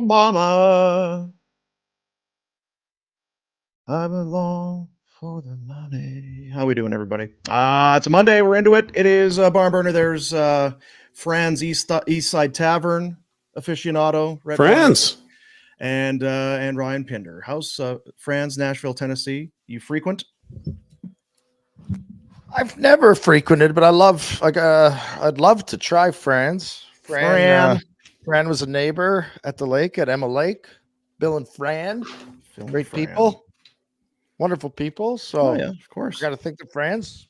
mama. I belong for the money. How we doing, everybody? It's a Monday. We're into it. It is Barn Burner. There's Fran's East Side Tavern aficionado, Rhett On Marner, France. and Ryan Pinder. How's Fran's, Nashville, Tennessee? You frequent? I've never frequented, but I'd love to try Fran's. Fran was a neighbor at the lake at Emma Lake. Bill and Fran, great people, wonderful people. So yeah, of course, got to think of Fran's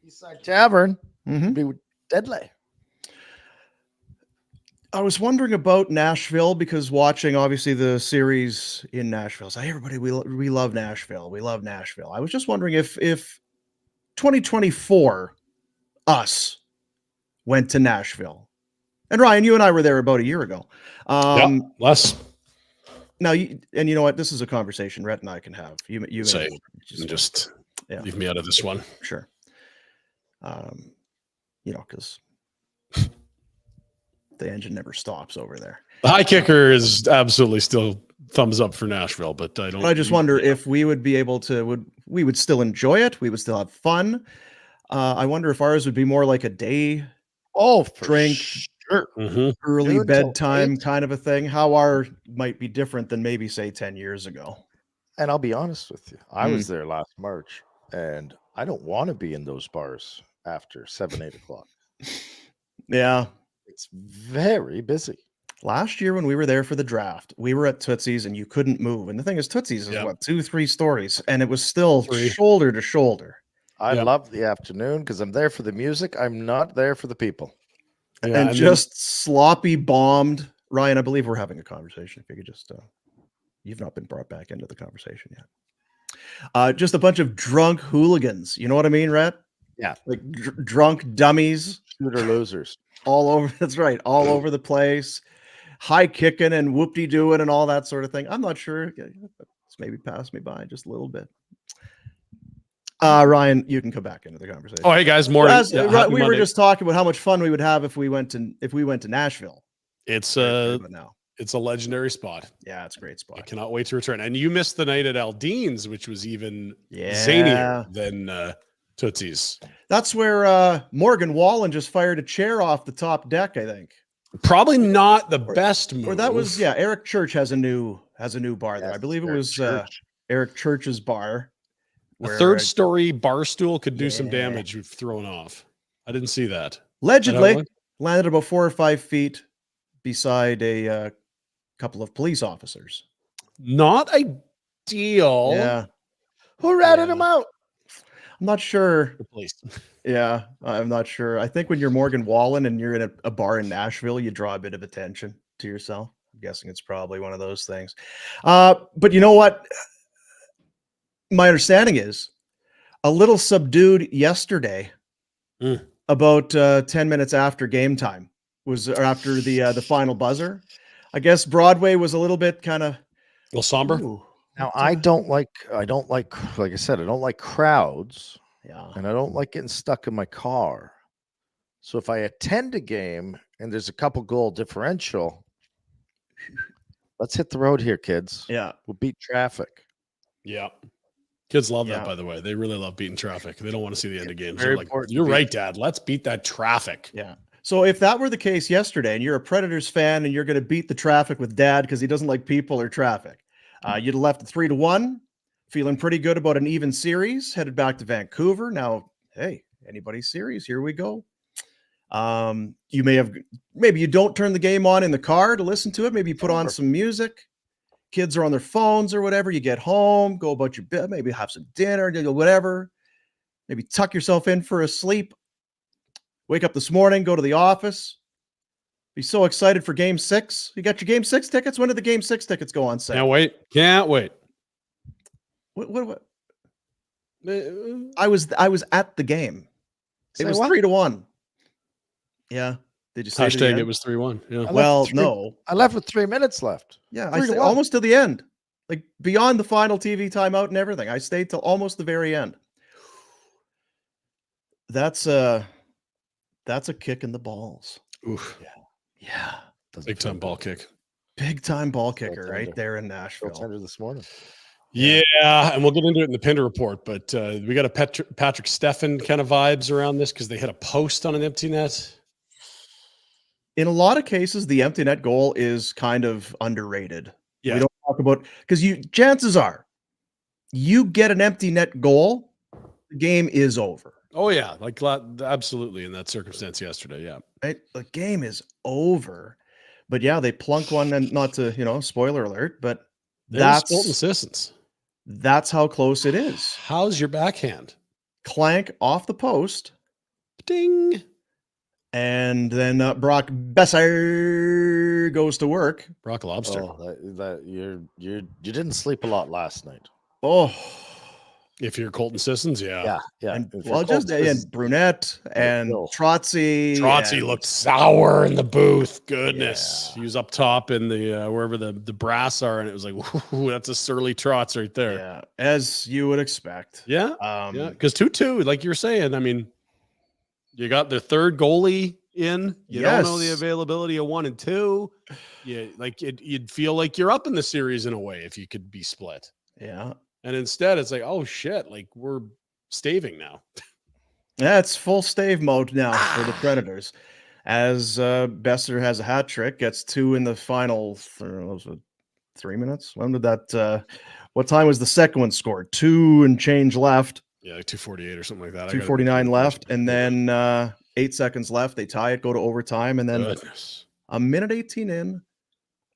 Eastside Tavern. Mm-hmm. Be deadly. I was wondering about Nashville because watching obviously the series in Nashville. So, hey, everybody, we love Nashville. We love Nashville. I was just wondering if 2024 us went to Nashville. And Ryan, you and I were there about a year ago. Less. Now, you know what? This is a conversation Rhett and I can have. You say, just leave me out of this one. Sure. Because the engine never stops over there. The high kicker is absolutely still thumbs up for Nashville, but I just wonder if we would be able to. We would still enjoy it. We would still have fun. I wonder if ours would be more like a day. Drink. Sure. Early bedtime kind of a thing. How our might be different than maybe say 10 years ago. And I'll be honest with you. I was there last March and I don't want to be in those bars after 7, 8 o'clock. Yeah. It's very busy. Last year when we were there for the draft, we were at Tootsie's and you couldn't move. And the thing is, Tootsie's is 2-3 stories and it was still shoulder to shoulder. I love the afternoon because I'm there for the music. I'm not there for the people. And just sloppy bombed. Ryan, I believe we're having a conversation. If you could just, you've not been brought back into the conversation yet. Just a bunch of drunk hooligans. You know what I mean, Rhett? Yeah. Like drunk dummies. Shooter losers. All over. That's right. All over the place. High kicking and whoop-de-doing and all that sort of thing. I'm not sure. It's maybe passed me by just a little bit. Ryan, you can come back into the conversation. Oh, hey guys, morning. We were just talking about how much fun we would have if we went to Nashville. It's a legendary spot. Yeah, it's a great spot. I cannot wait to return. And you missed the night at Aldean's, which was even zanier than Tootsie's. That's where Morgan Wallen just fired a chair off the top deck, I think. Probably not the best move. Or that was Eric Church has a new bar there. I believe it was Eric Church's bar. A third-story bar stool could do some damage we've thrown off. I didn't see that. Allegedly, landed about 4 or 5 feet beside a couple of police officers. Not ideal. Yeah. Who ratted him out? I'm not sure. The police. Yeah, I'm not sure. I think when you're Morgan Wallen and you're in a bar in Nashville, you draw a bit of attention to yourself. I'm guessing it's probably one of those things. But you know what? My understanding is a little subdued yesterday, about 10 minutes after game time or after the final buzzer. I guess Broadway was a little bit kind of a little somber. Now I don't like I said, I don't like crowds. Yeah. And I don't like getting stuck in my car. So if I attend a game and there's a couple goal differential, let's hit the road here, kids. Yeah. We'll beat traffic. Yeah. Kids love that, by the way. They really love beating traffic. They don't want to see the end of games. They're like, you're right, Dad. Let's beat that traffic. Yeah. So if that were the case yesterday and you're a Predators fan and you're going to beat the traffic with Dad because he doesn't like people or traffic, you'd have left it 3-1, feeling pretty good about an even series, headed back to Vancouver. Now, hey, anybody's series, here we go. Maybe you don't turn the game on in the car to listen to it. Maybe you put on some music. Kids are on their phones or whatever. You get home, go about your bed, maybe have some dinner, whatever. Maybe tuck yourself in for a sleep. Wake up this morning, go to the office. Be so excited for Game 6. You got your Game 6 tickets? When did the Game 6 tickets go on sale? Can't wait. What? I was at the game. It was 3-1. Yeah. Did you say it was 3-1? Yeah. Well, no. I left with 3 minutes left. Yeah, I stayed almost to the end. Like beyond the final TV timeout and everything. I stayed till almost the very end. That's a kick in the balls. Oof. Yeah. Big time ball kick. Big time ball kicker right there in Nashville. Tender this morning. Yeah, and we'll get into it in the Pinder Report, but we got a Patrick Steffen kind of vibes around this because they hit a post on an empty net. In a lot of cases, the empty net goal is kind of underrated. Yeah. We don't talk about because chances are you get an empty net goal, the game is over. Oh yeah, like absolutely in that circumstance yesterday. Yeah, right. The game is over. But yeah, they plunk one, and not to spoiler alert, but that's assistance. That's how close it is. How's your backhand? Clank off the post. Ding. And then Brock Besser goes to work. Brock Lobster. Oh, you didn't sleep a lot last night. Oh, if you're Colton Sissons, yeah. And Brunette and Trotzy. Looked sour in the booth. Goodness, he was up top in the wherever the brass are, and it was like, ooh, that's a surly Trotz right there. Yeah, as you would expect. Yeah, because 2-2, like you're saying. I mean, you got the third goalie in. You don't know the availability of 1 and 2. Yeah, like you'd feel like you're up in the series in a way if you could be split. Yeah. And instead, it's like, oh shit, like we're staving now. Yeah, it's full stave mode now for the Predators. As Besser has a hat trick, gets 2 in the final 3 minutes. When did that? What time was the second one scored? 2 and change left. Yeah, like 2:48 or something like that. 2:49 left, and then 8 seconds left. They tie it, go to overtime, and then a minute 18 in,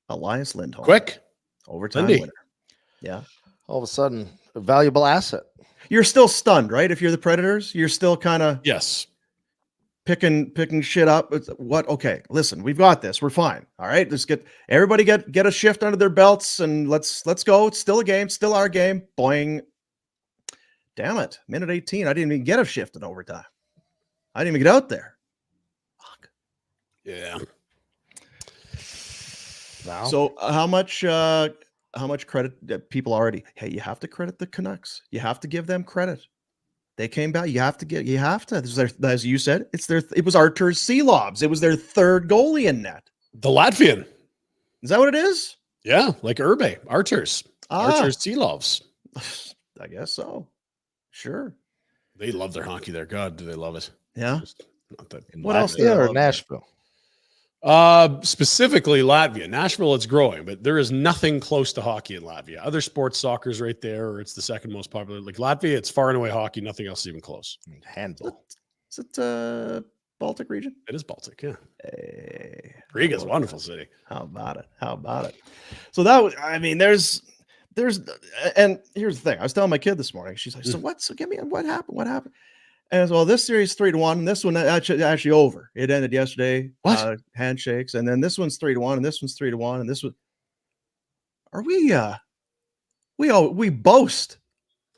Elias Lindholm. Quick overtime winner. Yeah. All of a sudden, a valuable asset. You're still stunned, right? If you're the Predators, you're still kind of picking shit up. It's, what? Okay, listen, we've got this. We're fine. All right, let's get a shift under their belts and let's go. It's still a game, still our game. Boing. Damn it, minute 18. I didn't even get a shift in overtime. I didn't even get out there. Fuck. Yeah. Wow. So how much credit people already? Hey, you have to credit the Canucks. You have to give them credit. They came back. You have to. This is as you said, it was Artur's Seelobs. It was their third goalie in net. The Latvian. Is that what it is? Yeah, like Urbe. Artur's Seelobs. I guess so. Sure. They love their hockey there. God, do they love it? Yeah. What else? Yeah, or Nashville. Specifically Latvia. Nashville, it's growing, but there is nothing close to hockey in Latvia. Other sports, soccer's right there, or it's the second most popular. Like Latvia, it's far and away hockey. Nothing else is even close. Handball. Is it Baltic region? It is Baltic, yeah. Hey, Riga's a wonderful city. How about it? So that was, I mean, there's, and here's the thing. I was telling my kid this morning. She's like, so give me what happened? What happened? And so this series 3-1, and this one actually over. It ended yesterday. What? Handshakes, and then this one's 3-1, and this one's 3-1, and this was. Are we boast,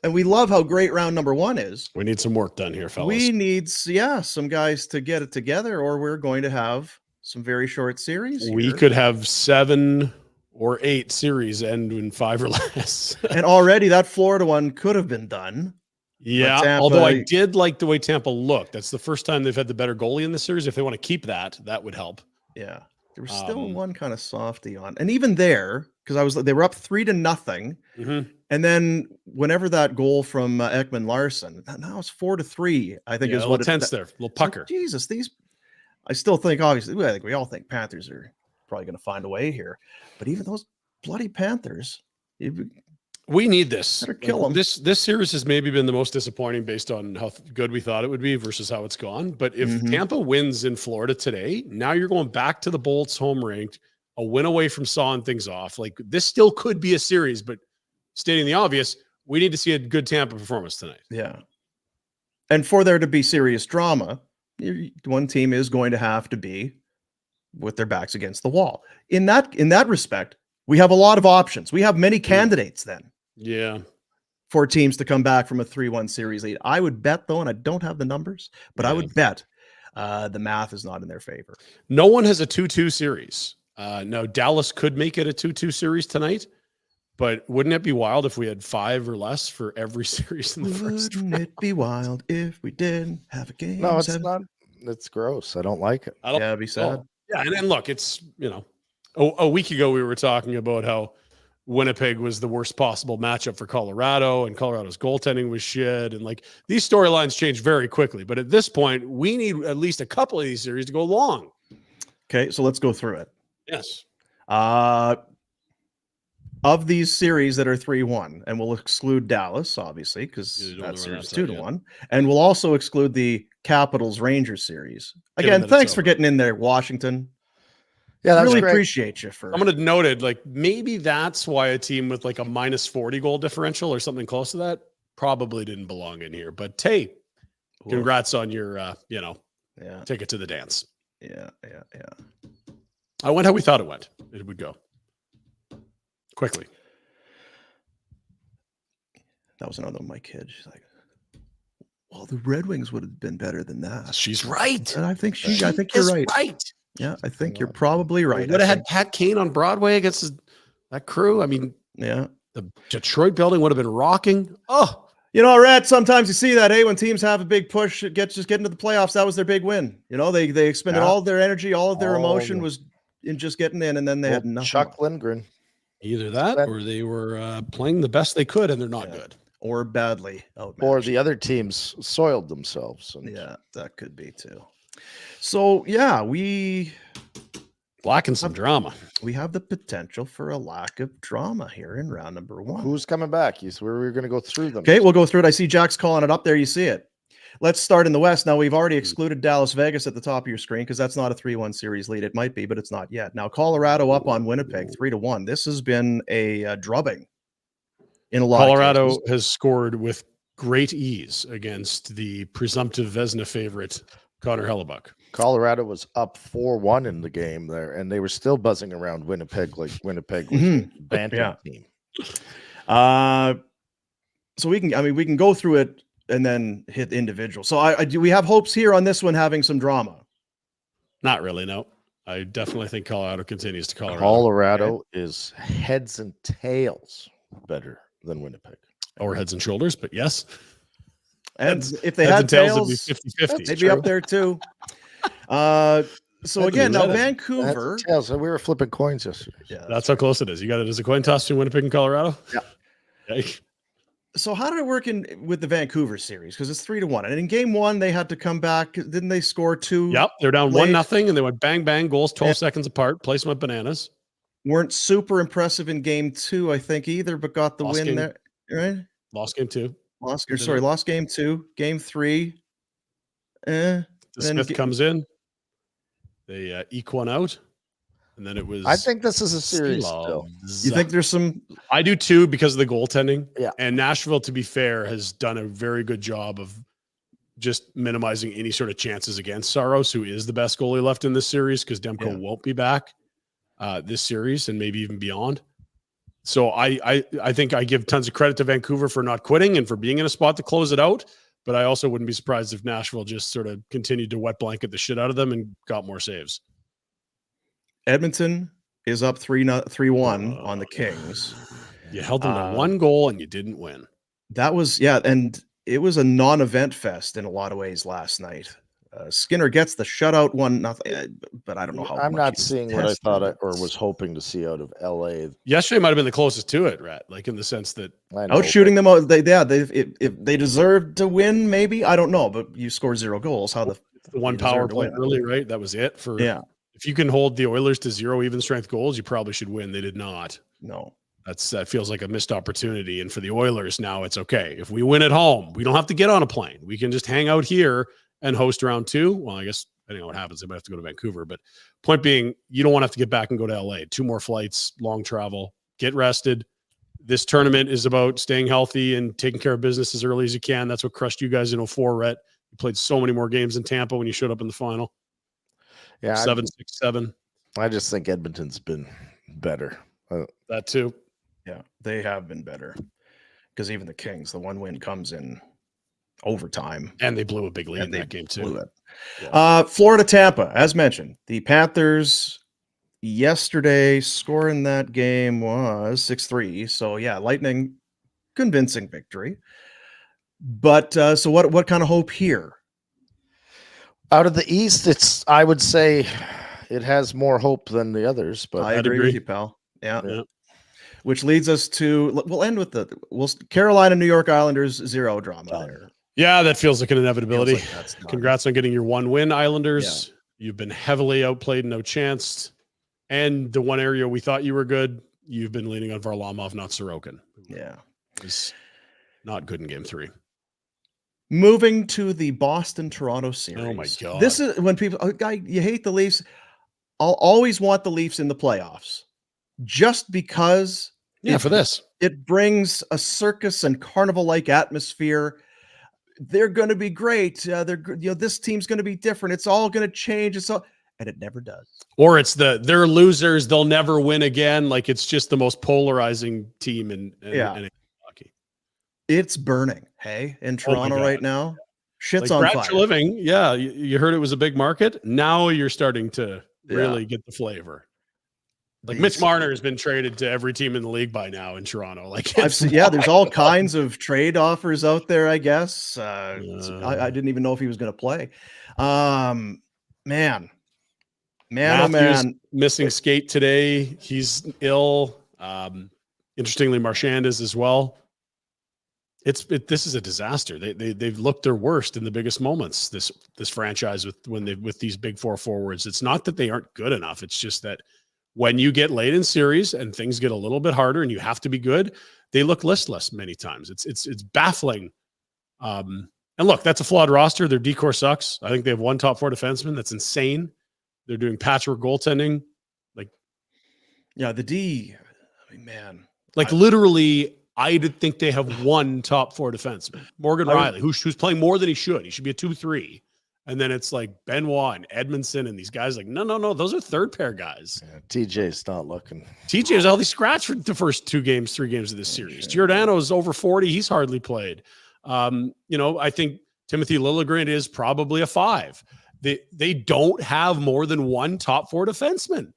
and we love how great round number 1 is. We need some work done here, fellas. We need some guys to get it together, or we're going to have some very short series. We could have 7 or 8 series end in 5 or less. And already that Florida one could have been done. Yeah, Tampa, although I did like the way Tampa looked. That's the first time they've had the better goalie in the series. If they want to keep that would help. Yeah, there was still one kind of softy on, and even there, because they were up 3-0, and then whenever that goal from Ekman Larson, now it's 4-3. I think is what tense there, a little pucker. So, Jesus, I still think obviously I think we all think Panthers are probably going to find a way here, but even those bloody Panthers. We need this. Kill them. This series has maybe been the most disappointing based on how good we thought it would be versus how it's gone. But if Tampa wins in Florida today, now you're going back to the Bolts home ranked, a win away from sawing things off. Like this still could be a series, but stating the obvious, we need to see a good Tampa performance tonight. Yeah. And for there to be serious drama, one team is going to have to be with their backs against the wall. In that respect, we have a lot of options. We have many candidates then. Yeah. For teams to come back from a 3-1 series lead. I would bet, though, and I don't have the numbers, but I would bet the math is not in their favor. No one has a 2-2 series. No, Dallas could make it a 2-2 series tonight, but wouldn't it be wild if we had 5 or less for every series in the first round? Wouldn't it be wild if we didn't have a game? No, it's not. It's gross. I don't like it. It'd be sad. Yeah, and look, it's, a week ago, we were talking about how Winnipeg was the worst possible matchup for Colorado, and Colorado's goaltending was shit. And like these storylines change very quickly. But at this point, we need at least a couple of these series to go long. Okay, so let's go through it. Yes. Of these series that are 3-1, and we'll exclude Dallas, obviously, because that series 2-1, and we'll also exclude the Capitals Rangers series. Again, thanks for getting in there, Washington. Yeah, that's really great. Appreciate you for. I'm going to note it. Like maybe that's why a team with like a -40 goal differential or something close to that probably didn't belong in here. But hey, congrats on your, take it to the dance. Yeah. I went how we thought it would go. Quickly. That was another one, my kid. She's like, well, the Red Wings would have been better than that. She's right. And I think you're right. Yeah, I think you're probably right. Would have had Pat Kane on Broadway against that crew. I mean, yeah, the Detroit building would have been rocking. Oh, Rhett, sometimes you see that, hey, when teams have a big push, get into the playoffs, that was their big win. They expended all of their energy, all of their emotion was in just getting in, and then they had nothing. Chuck Lindgren. Either that or they were playing the best they could and they're not good. Or badly outmatched. Or the other teams soiled themselves. Yeah, that could be too. So, yeah, we lacking some drama. We have the potential for a lack of drama here in round number 1. Who's coming back? You said we were going to go through them. Okay, we'll go through it. I see Jack's calling it up there. You see it. Let's start in the West. Now, we've already excluded Dallas Vegas at the top of your screen because that's not a 3-1 series lead. It might be, but it's not yet. Now, Colorado up on Winnipeg 3-1. This has been a drubbing in a lot Colorado of cases. has scored with great ease against the presumptive Vezina favorite, Connor Hellebuck. Colorado was up 4-1 in the game there, and they were still buzzing around Winnipeg like Winnipeg was a bantam team. So we can go through it and then hit individual. So do we have hopes here on this one having some drama? Not really, no. I definitely think Colorado continues to Colorado. Colorado is heads and tails better than Winnipeg. Or heads and shoulders, but yes. And if they had tails, it'd be 50-50. They'd be up there too. So again, now Vancouver. Tails. We were flipping coins yesterday. Yeah, that's how close it is. You got it as a coin toss between Winnipeg and Colorado? Yeah. Okay. So how did it work with the Vancouver series? Because it's 3-1, and in game 1 they had to come back. Didn't they score 2? Yep, they're down 1-0, and they went bang bang goals 12 seconds apart. Place went bananas. Weren't super impressive in game 2, I think either, but got the win there. Right? Lost game 2. Lost game 2. Game 3. Smith comes in. They eke one out. And then it was. I think this is a series still. You think there's some? I do too, because of the goaltending. Yeah. And Nashville, to be fair, has done a very good job of just minimizing any sort of chances against Saros, who is the best goalie left in this series, because Demko won't be back this series and maybe even beyond. So I think I give tons of credit to Vancouver for not quitting and for being in a spot to close it out. But I also wouldn't be surprised if Nashville just sort of continued to wet blanket the shit out of them and got more saves. Edmonton is up 3-1 on the Kings. You held them to 1 goal and you didn't win. That was, and it was a non-event fest in a lot of ways last night. Skinner gets the shutout 1-0, but I don't know how. I'm not seeing what I thought or was hoping to see out of LA. Yesterday might have been the closest to it, Rhett, like in the sense that out shooting them out. If they deserved to win, maybe, I don't know, but you score 0 goals. How the one power play early, right? That was it for If you can hold the Oilers to 0 even strength goals, you probably should win. They did not. No. That feels like a missed opportunity. And for the Oilers now, it's okay. If we win at home, we don't have to get on a plane. We can just hang out here and host round 2. Well, I guess depending on what happens, they might have to go to Vancouver. But point being, you don't want to have to get back and go to LA. 2 more flights, long travel, get rested. This tournament is about staying healthy and taking care of business as early as you can. That's what crushed you guys in 04, Rhett. You played so many more games in Tampa when you showed up in the final. Yeah, 7-6-7. I just think Edmonton's been better. That too. Yeah, they have been better. Because even the Kings, the 1 win comes in overtime. And they blew a big lead in that game too. Yeah. Florida, Tampa, as mentioned. The Panthers yesterday scoring that game was 6-3. So yeah, Lightning, convincing victory. But so what kind of hope here? Out of the East, I would say it has more hope than the others. But I I'd agree agree. with you, pal. Yeah. Yeah. Which leads us to, we'll end with Carolina, New York Islanders, 0 drama Done. there. Yeah, that feels like an inevitability. Feels like that's done. Congrats on getting your 1 win, Islanders. You've been heavily outplayed, no chance. And the one area we thought you were good, you've been leaning on Varlamov, not Sorokin. Yeah. Is not good in game 3. Moving to the Boston-Toronto series. Oh my God. This is when people, you hate the Leafs. I'll always want the Leafs in the playoffs just because For this. it brings a circus and carnival-like atmosphere. They're going to be great. This team's going to be different. It's all going to change. And it never does. Or it's they're losers. They'll never win again. Like it's just the most polarizing team in hockey. It's burning. Hey, in Toronto right now, shit's on Brad fire. Living, you heard it was a big market. Now you're starting to really get the flavor. Like Mitch Marner has been traded to every team in the league by now in Toronto. Like there's all kinds of trade offers out there, I guess. I didn't even know if he was going to play. Man, missing skate today. He's ill. Interestingly, Marchand is as well. This is a disaster. They've looked their worst in the biggest moments. This franchise with these big 4 forwards. It's not that they aren't good enough. It's just that when you get late in series and things get a little bit harder and you have to be good, they look listless many times. It's baffling. And look, that's a flawed roster. Their decor sucks. I think they have 1 top 4 defenseman. That's insane. They're doing patchwork goaltending. The D. I mean, man. Literally, I did think they have 1 top 4 defenseman. Morgan Riley, who's playing more than he should. He should be a 2-3. And then it's like Benoit and Edmondson and these guys no. Those are third pair guys. Yeah, TJ's not looking. TJ's healthy scratch for the first 3 games of this series. Giordano's over 40. He's hardly played. I think Timothy Liljegren is probably a 5. They don't have more than 1 top 4 defenseman.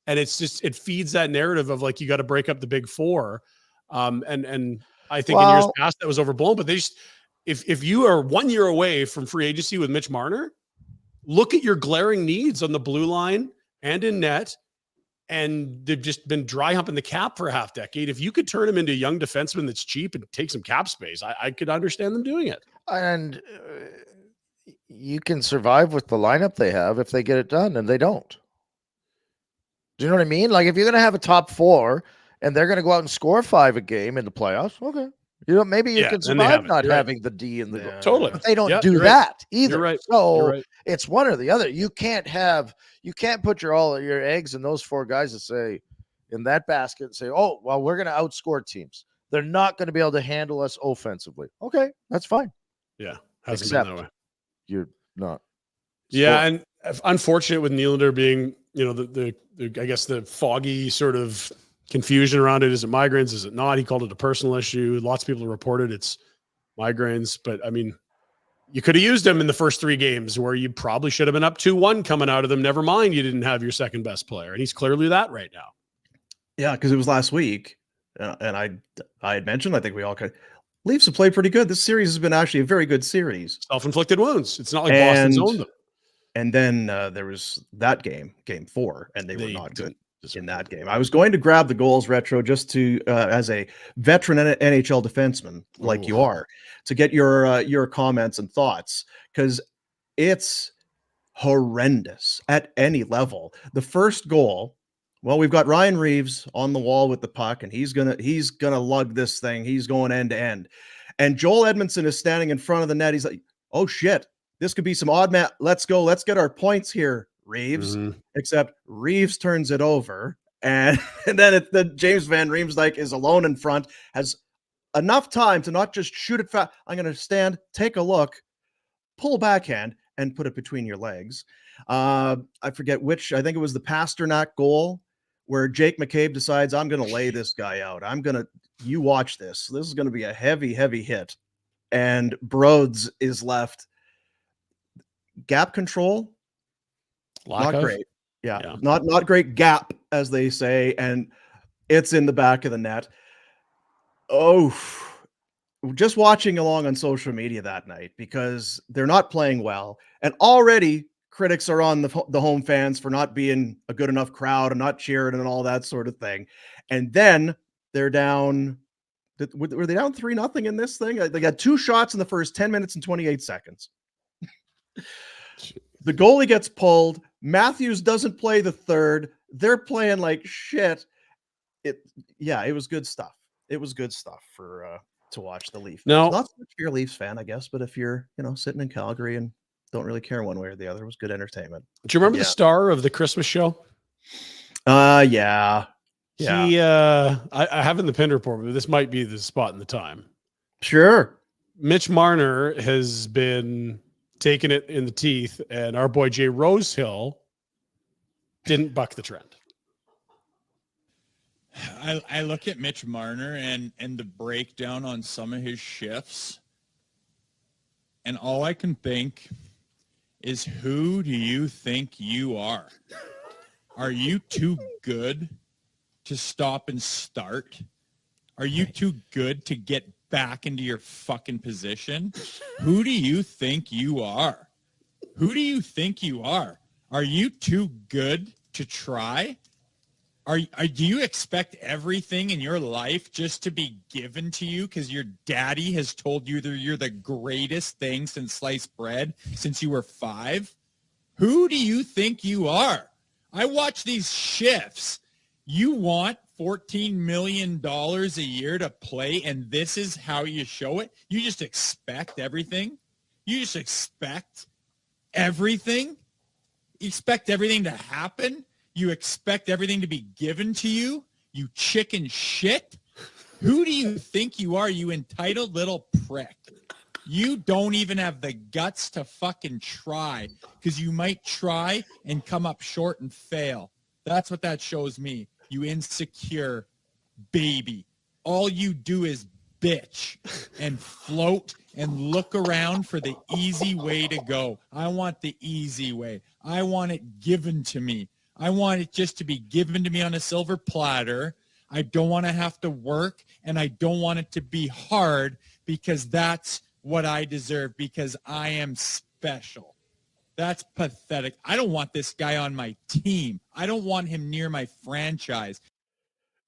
And it's just, it feeds that narrative of you got to break up the big 4. And I think in years past that was overblown, but they just, if you are 1 year away from free agency with Mitch Marner, look at your glaring needs on the blue line and in net. And they've just been dry humping the cap for a half decade. If you could turn him into a young defenseman that's cheap and take some cap space, I could understand them doing it. And you can survive with the lineup they have if they get it done, and they don't. Do you know what I mean? If you're going to have a top 4 and they're going to go out and score 5 a game in the playoffs, okay. Maybe you can survive not having the D in the goal. Totally. But they don't do that either. You're right. So it's one or the other. You can't put all your eggs in those 4 guys and say in that basket and say, oh, well, we're going to outscore teams. They're not going to be able to handle us offensively. Okay, that's fine. Yeah. Hasn't been that way. You're not. Yeah. And unfortunate with Nylander being, I guess the foggy sort of confusion around it. Is it migraines? Is it not? He called it a personal issue. Lots of people reported it's migraines, but I mean, you could have used him in the first 3 games where you probably should have been up 2-1 coming out of them. Never mind, you didn't have your second best player, and he's clearly that right now. Yeah, because it was last week, and I had mentioned, I think we all could. Leafs have played pretty good. This series has been actually a very good series. Self-inflicted wounds. It's not like Boston's owned them. And then there was that game 4, and they were not good in that game. I was going to grab the goals, Retro, just to as a veteran NHL defenseman like you are, to get your comments and thoughts, because it's horrendous at any level. The first goal, well, we've got Ryan Reeves on the wall with the puck, and he's gonna lug this thing. He's going end to end, and Joel Edmondson is standing in front of the net. He's like, "Oh shit, this could be some odd man. Let's go. Let's get our points here, Reeves." Except Reeves turns it over, and then the James Van Riemsdyk is alone in front, has enough time to not just shoot it fast. I'm going to stand, take a look, pull backhand, and put it between your legs. I forget which. I think it was the Pasternak goal where Jake McCabe decides, I'm going to lay this guy out. You watch this. This is going to be a heavy, heavy hit. And Broads is left. Gap control, not great. Yeah. Not great gap, as they say, and it's in the back of the net. Oh, just watching along on social media that night, because they're not playing well, and already critics are on the home fans for not being a good enough crowd and not cheering and all that sort of thing. And then they're down. Were they down 3-0 in this thing? They got 2 shots in the first 10 minutes and 28 seconds. The goalie gets pulled. Matthews doesn't play the third. They're playing like shit. It was good stuff. It was good stuff for to watch the Leafs. No, Not so much if you're a Leafs fan, I guess, but if you're, sitting in Calgary and don't really care one way or the other, it was good entertainment. Do you remember the star of the Christmas show? Yeah. He, I have in the Pinder Report, but this might be the spot in the time. Sure. Mitch Marner has been taking it in the teeth, and our boy Jay Rosehill didn't buck the trend. I look at Mitch Marner and the breakdown on some of his shifts, and all I can think is, who do you think you are? Are you too good to stop and start? Are you too good to get back into your fucking position? Who do you think you are? Who do you think you are? Are you too good to try? Do you expect everything in your life just to be given to you because your daddy has told you that you're the greatest thing since sliced bread since you were 5? Who do you think you are? I watch these shifts. You want $14 million a year to play, and this is how you show it? You just expect everything? You just expect everything? You expect everything to happen? You expect everything to be given to you? You chicken shit? Who do you think you are, you entitled little prick? You don't even have the guts to fucking try, because you might try and come up short and fail. That's what that shows me. You insecure baby. All you do is bitch and float and look around for the easy way to go. I want the easy way. I want it given to me. I want it just to be given to me on a silver platter. I don't want to have to work, and I don't want it to be hard, because that's what I deserve, because I am special. That's pathetic. I don't want this guy on my team. I don't want him near my franchise.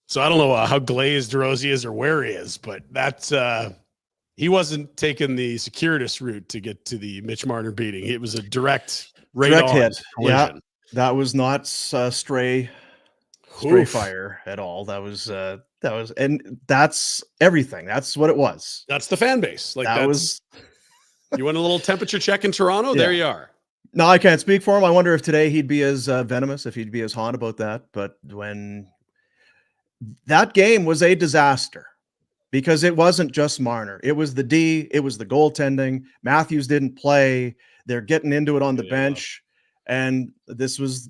So I don't know how glazed Rosie is or where he is, but that's he wasn't taking the circuitous route to get to the Mitch Marner beating. It was a direct hit. collision. Yeah, that was not stray fire at all. That was, and that's everything. That's what it was. That's the fan base. Like that was. You want a little temperature check in Toronto? Yeah. There you are. No, I can't speak for him. I wonder if today he'd be as venomous, if he'd be as hot about that. But when that game was a disaster, because it wasn't just Marner. It was the D. It was the goaltending. Matthews didn't play. They're getting into it on the bench. And this is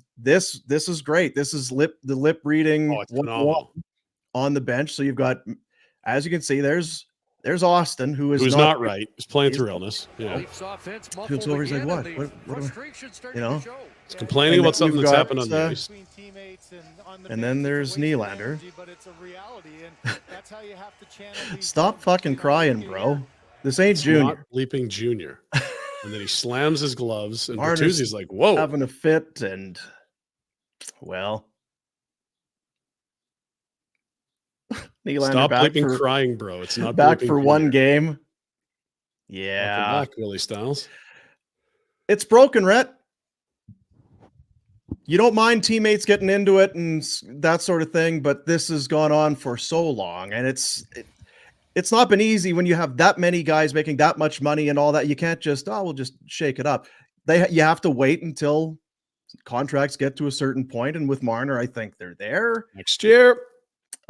great. This is the lip reading on the bench. So you've got, as you can see, there's Austin, who's not right. He's playing through illness. Yeah. Looks over, he's like, what he's complaining about something that's happened on the ice. And then there's Nylander. Stop fucking crying, bro. This ain't Junior. Not bleeping Junior. And then he slams his gloves, and Bertuzzi's like, whoa. Having a fit, and, well. Nylander stop bleeping crying, bro. It's not back for one game. Yeah. Welcome back, Willie Styles. It's broken, Rhett. You don't mind teammates getting into it and that sort of thing, but this has gone on for so long, and it's not been easy when you have that many guys making that much money and all that. You can't just, we'll just shake it up. You have to wait until contracts get to a certain point, and with Marner, I think they're there next year.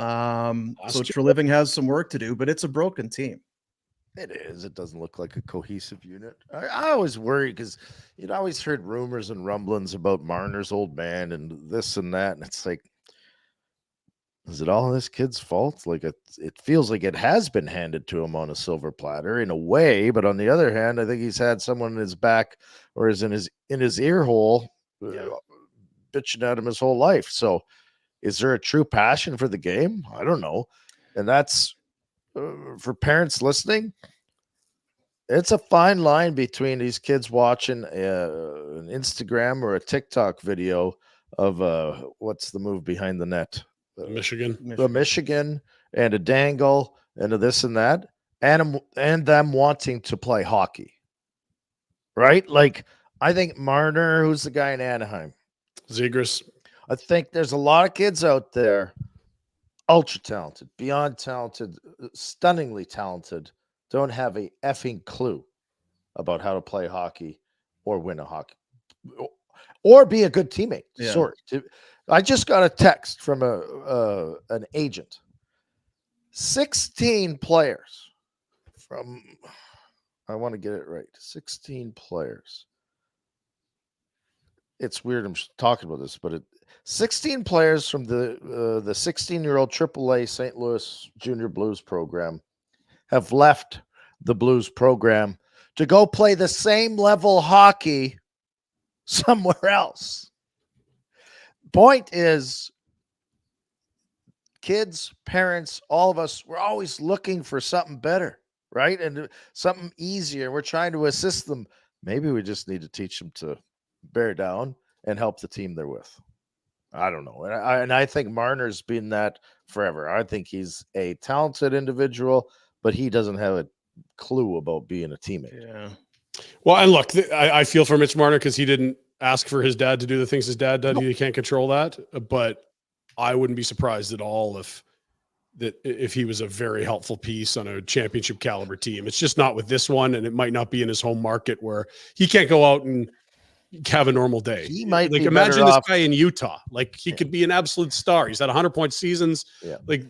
So Treliving has some work to do, but it's a broken team. It is. It doesn't look like a cohesive unit. I always worry, because you'd always heard rumors and rumblings about Marner's old man and this and that, and it's like, is it all this kid's fault? Like, it feels like it has been handed to him on a silver platter in a way, but on the other hand, I think he's had someone in his back or is in his ear hole bitching at him his whole life. So is there a true passion for the game? I don't know. And that's for parents listening. It's a fine line between these kids watching an Instagram or a TikTok video of what's the move behind the net? Michigan. The Michigan and a dangle and a this and that, and them wanting to play hockey. Right? Like, I think Marner, who's the guy in Anaheim? Zegras. I think there's a lot of kids out there, ultra talented, beyond talented, stunningly talented, don't have a effing clue about how to play hockey or win a hockey or be a good teammate. Yeah. Sorry. I just got a text from an agent. 16 players from, I want to get it right, 16 players. It's weird I'm talking about this, but 16 players from the 16-year-old AAA St. Louis Junior Blues program have left the Blues program to go play the same level hockey somewhere else. Point is, kids, parents, all of us, we're always looking for something better, right? And something easier. We're trying to assist them. Maybe we just need to teach them to bear down and help the team they're with. I don't know. And I think Marner's been that forever. I think he's a talented individual, but he doesn't have a clue about being a teammate. Yeah. Well, and look, I feel for Mitch Marner because he didn't ask for his dad to do the things his dad did. He can't control that. But I wouldn't be surprised at all if he was a very helpful piece on a championship caliber team. It's just not with this one, and it might not be in his home market where he can't go out and have a normal day. He might like be imagine better this off. guy in Utah. Like he could be an absolute star. He's had 100-point seasons. Yeah. Like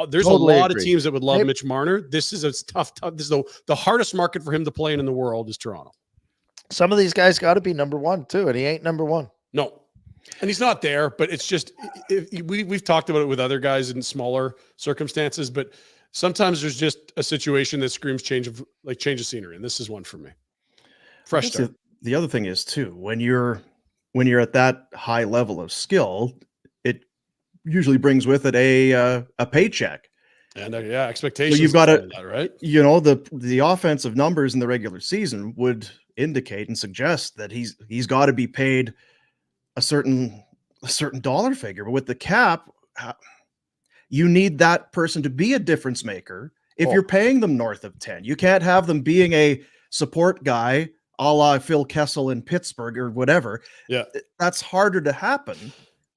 there's Totally a lot agree. of teams that would love Maybe- Mitch Marner. This is a tough. This is the hardest market for him to play in the world is Toronto. Some of these guys got to be number one too, and he ain't number one. No, and he's not there. But it's just we've talked about it with other guys in smaller circumstances. But sometimes there's just a situation that screams change of scenery, and this is one for me. Fresh start. The other thing is too, when you're at that high level of skill, it usually brings with it a paycheck. And expectations. So you've got to, right? You know, the offensive numbers in the regular season would indicate and suggest that he's got to be paid a certain dollar figure. But with the cap, you need that person to be a difference maker. If you're paying them north of 10, you can't have them being a support guy a la Phil Kessel in Pittsburgh or whatever. Yeah. That's harder to happen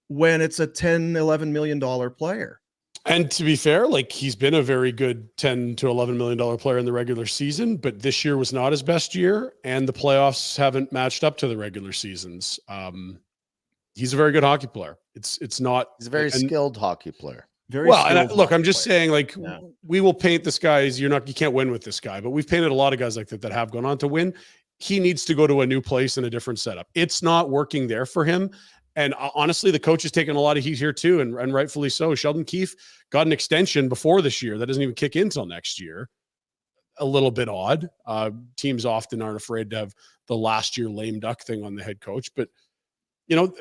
when it's a $10, $11 million player. And to be fair, like he's been a very good $10 to $11 million player in the regular season, but this year was not his best year, and the playoffs haven't matched up to the regular seasons. He's a very good hockey player. It's not. He's a very skilled hockey player. I'm just saying, like, we will paint this guy as you can't win with this guy, but we've painted a lot of guys like that have gone on to win. He needs to go to a new place and a different setup. It's not working there for him. And honestly, the coach has taken a lot of heat here too, and rightfully so. Sheldon Keefe got an extension before this year that doesn't even kick in until next year. A little bit odd. Teams often aren't afraid to have the last year lame duck thing on the head coach. But, you know,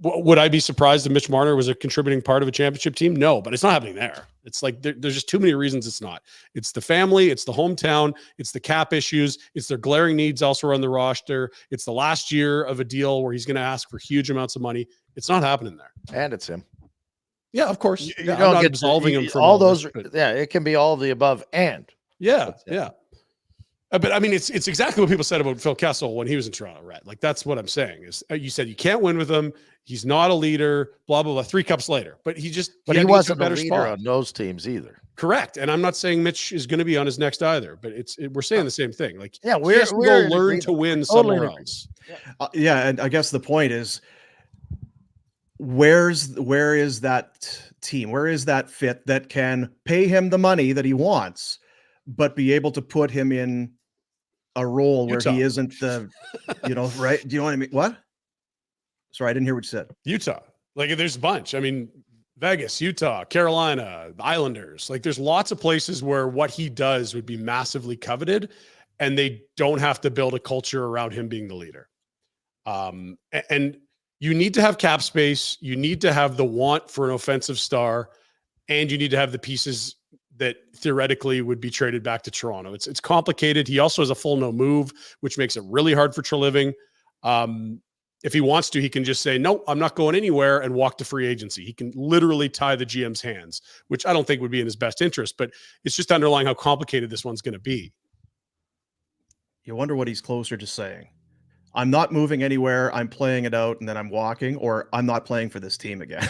would I be surprised if Mitch Marner was a contributing part of a championship team? No, but it's not happening there. It's like there's just too many reasons it's not. It's the family, it's the hometown, it's the cap issues, it's their glaring needs elsewhere on the roster. It's the last year of a deal where he's going to ask for huge amounts of money. It's not happening there. And it's him. Yeah, of course. You I'm don't not get absolving him from all those. this, Yeah, it can be all of the above and. Yeah. But I mean, it's exactly what people said about Phil Kessel when he was in Toronto, right? Like that's what I'm saying is you said you can't win with him. He's not a leader. Blah blah blah. 3 cups later, but he wasn't a leader spot on those teams either. Correct, and I'm not saying Mitch is going to be on his next either, but we're saying the same thing. Like we're going to learn to win somewhere else. Yeah, and I guess the point is, where is that team? Where is that fit that can pay him the money that he wants, but be able to put him in a role where he isn't the, right? Do you know what I mean? What? Sorry, I didn't hear what you said. Utah. Like there's a bunch. I mean, Vegas, Utah, Carolina, Islanders. Like there's lots of places where what he does would be massively coveted and they don't have to build a culture around him being the leader. And you need to have cap space. You need to have the want for an offensive star, and you need to have the pieces that theoretically would be traded back to Toronto. It's complicated. He also has a full no move, which makes it really hard for Treliving. If he wants to, he can just say, no, I'm not going anywhere and walk to free agency. He can literally tie the GM's hands, which I don't think would be in his best interest, but it's just underlying how complicated this one's going to be. You wonder what he's closer to saying. I'm not moving anywhere. I'm playing it out and then I'm walking, or I'm not playing for this team again.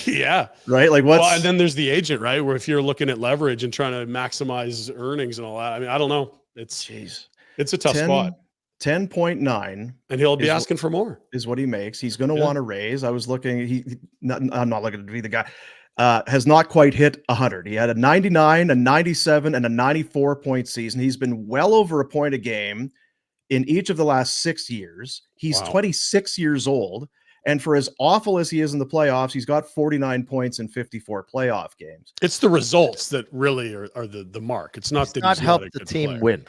Yeah. Right. Like what's, well, and then there's the agent, right? Where if you're looking at leverage and trying to maximize earnings and all that, I mean, I don't know. It's a tough spot. 10.9. And he'll be asking for more. Is what he makes. He's going to want to raise. I was looking, I'm not looking to be the guy. Has not quite hit 100. He had a 99, a 97, and a 94 point season. He's been well over a point a game in each of the last 6 years. He's 26 years old. And for as awful as he is in the playoffs, he's got 49 points in 54 playoff games. It's the results that really are the mark. It's not that not he's helped not a the good team player. win.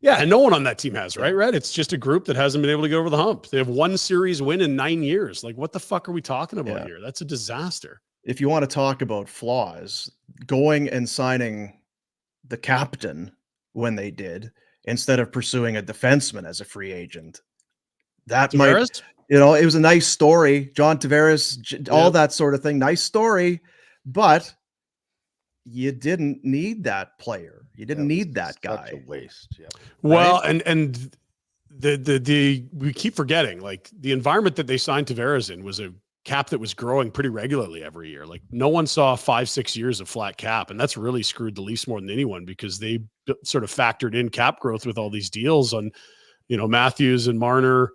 Yeah, and no one on that team has, right, Rhett? It's just a group that hasn't been able to get over the hump. They have one series win in 9 years. Like, what the fuck are we talking about here? That's a disaster. If you want to talk about flaws, going and signing the captain when they did, instead of pursuing a defenseman as a free agent, that Tavares? might, it was a nice story. John Tavares, all that sort of thing. Nice story, but you didn't need that player. You didn't need that guy. Such a waste. Yeah. Well, and the we keep forgetting, like, the environment that they signed Tavares in was a cap that was growing pretty regularly every year. Like, no one saw 5-6 years of flat cap, and that's really screwed the Leafs more than anyone, because they sort of factored in cap growth with all these deals on, Matthews and Marner.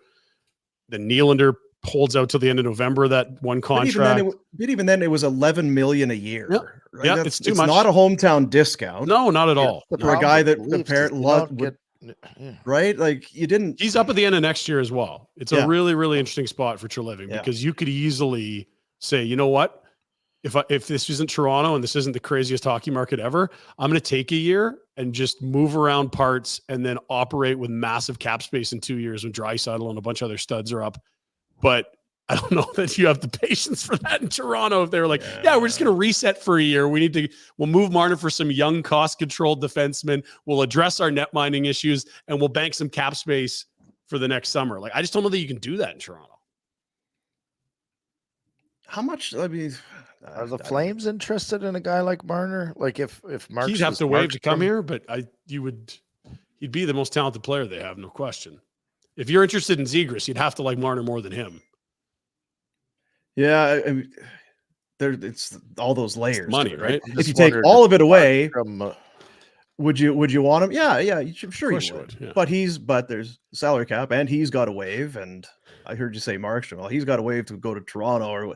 Then Nylander holds out till the end of November, that one contract. But even then, it was $11 million a year. Yep. Right? Yeah, it's too much. Not a hometown discount. No, not at all. For a guy that apparently right? Like, you didn't. He's up at the end of next year as well. It's a really, really interesting spot for Treliving, because you could easily say, you know what? If this isn't Toronto and this isn't the craziest hockey market ever, I'm going to take a year and just move around parts and then operate with massive cap space in 2 years when Draisaitl and a bunch of other studs are up. But I don't know that you have the patience for that in Toronto. If they were like, we're just going to reset for a year. We'll move Marner for some young, cost-controlled defensemen. We'll address our net mining issues, and we'll bank some cap space for the next summer. Like, I just don't know that you can do that in Toronto. How much? I mean, are the Flames interested in a guy like Marner? Like, if Mark's, he'd have to waive to come here, but he'd be the most talented player they have, no question. If you're interested in Zegras, you'd have to like Marner more than him. Yeah, I mean, it's all those layers. Money, right? If you take all of it away, would you want him? Yeah, sure you would. Yeah. But there's salary cap, and he's got a waive. And I heard you say Markstrom. Well, he's got a waive to go to Toronto,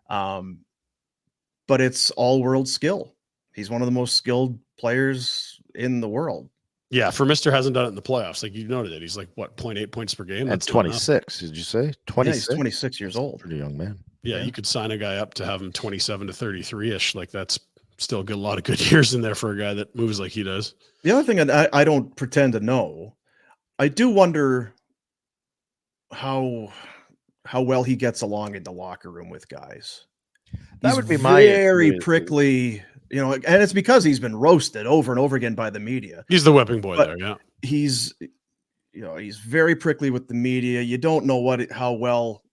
but it's all world skill. He's one of the most skilled players in the world. Yeah, for Mr. hasn't done it in the playoffs. Like you noted it. He's like, 0.8 points per game? That's 26, did you say? 26? Yeah, he's 26 years old. Pretty young man. Yeah, you could sign a guy up to have him 27 to 33-ish. Like, that's still a lot of good years in there for a guy that moves like he does. The other thing, and I don't pretend to know, I do wonder how well he gets along in the locker room with guys. That would be my very prickly, and it's because he's been roasted over and over again by the media. He's the whipping boy there, yeah. He's very prickly with the media. You don't know how well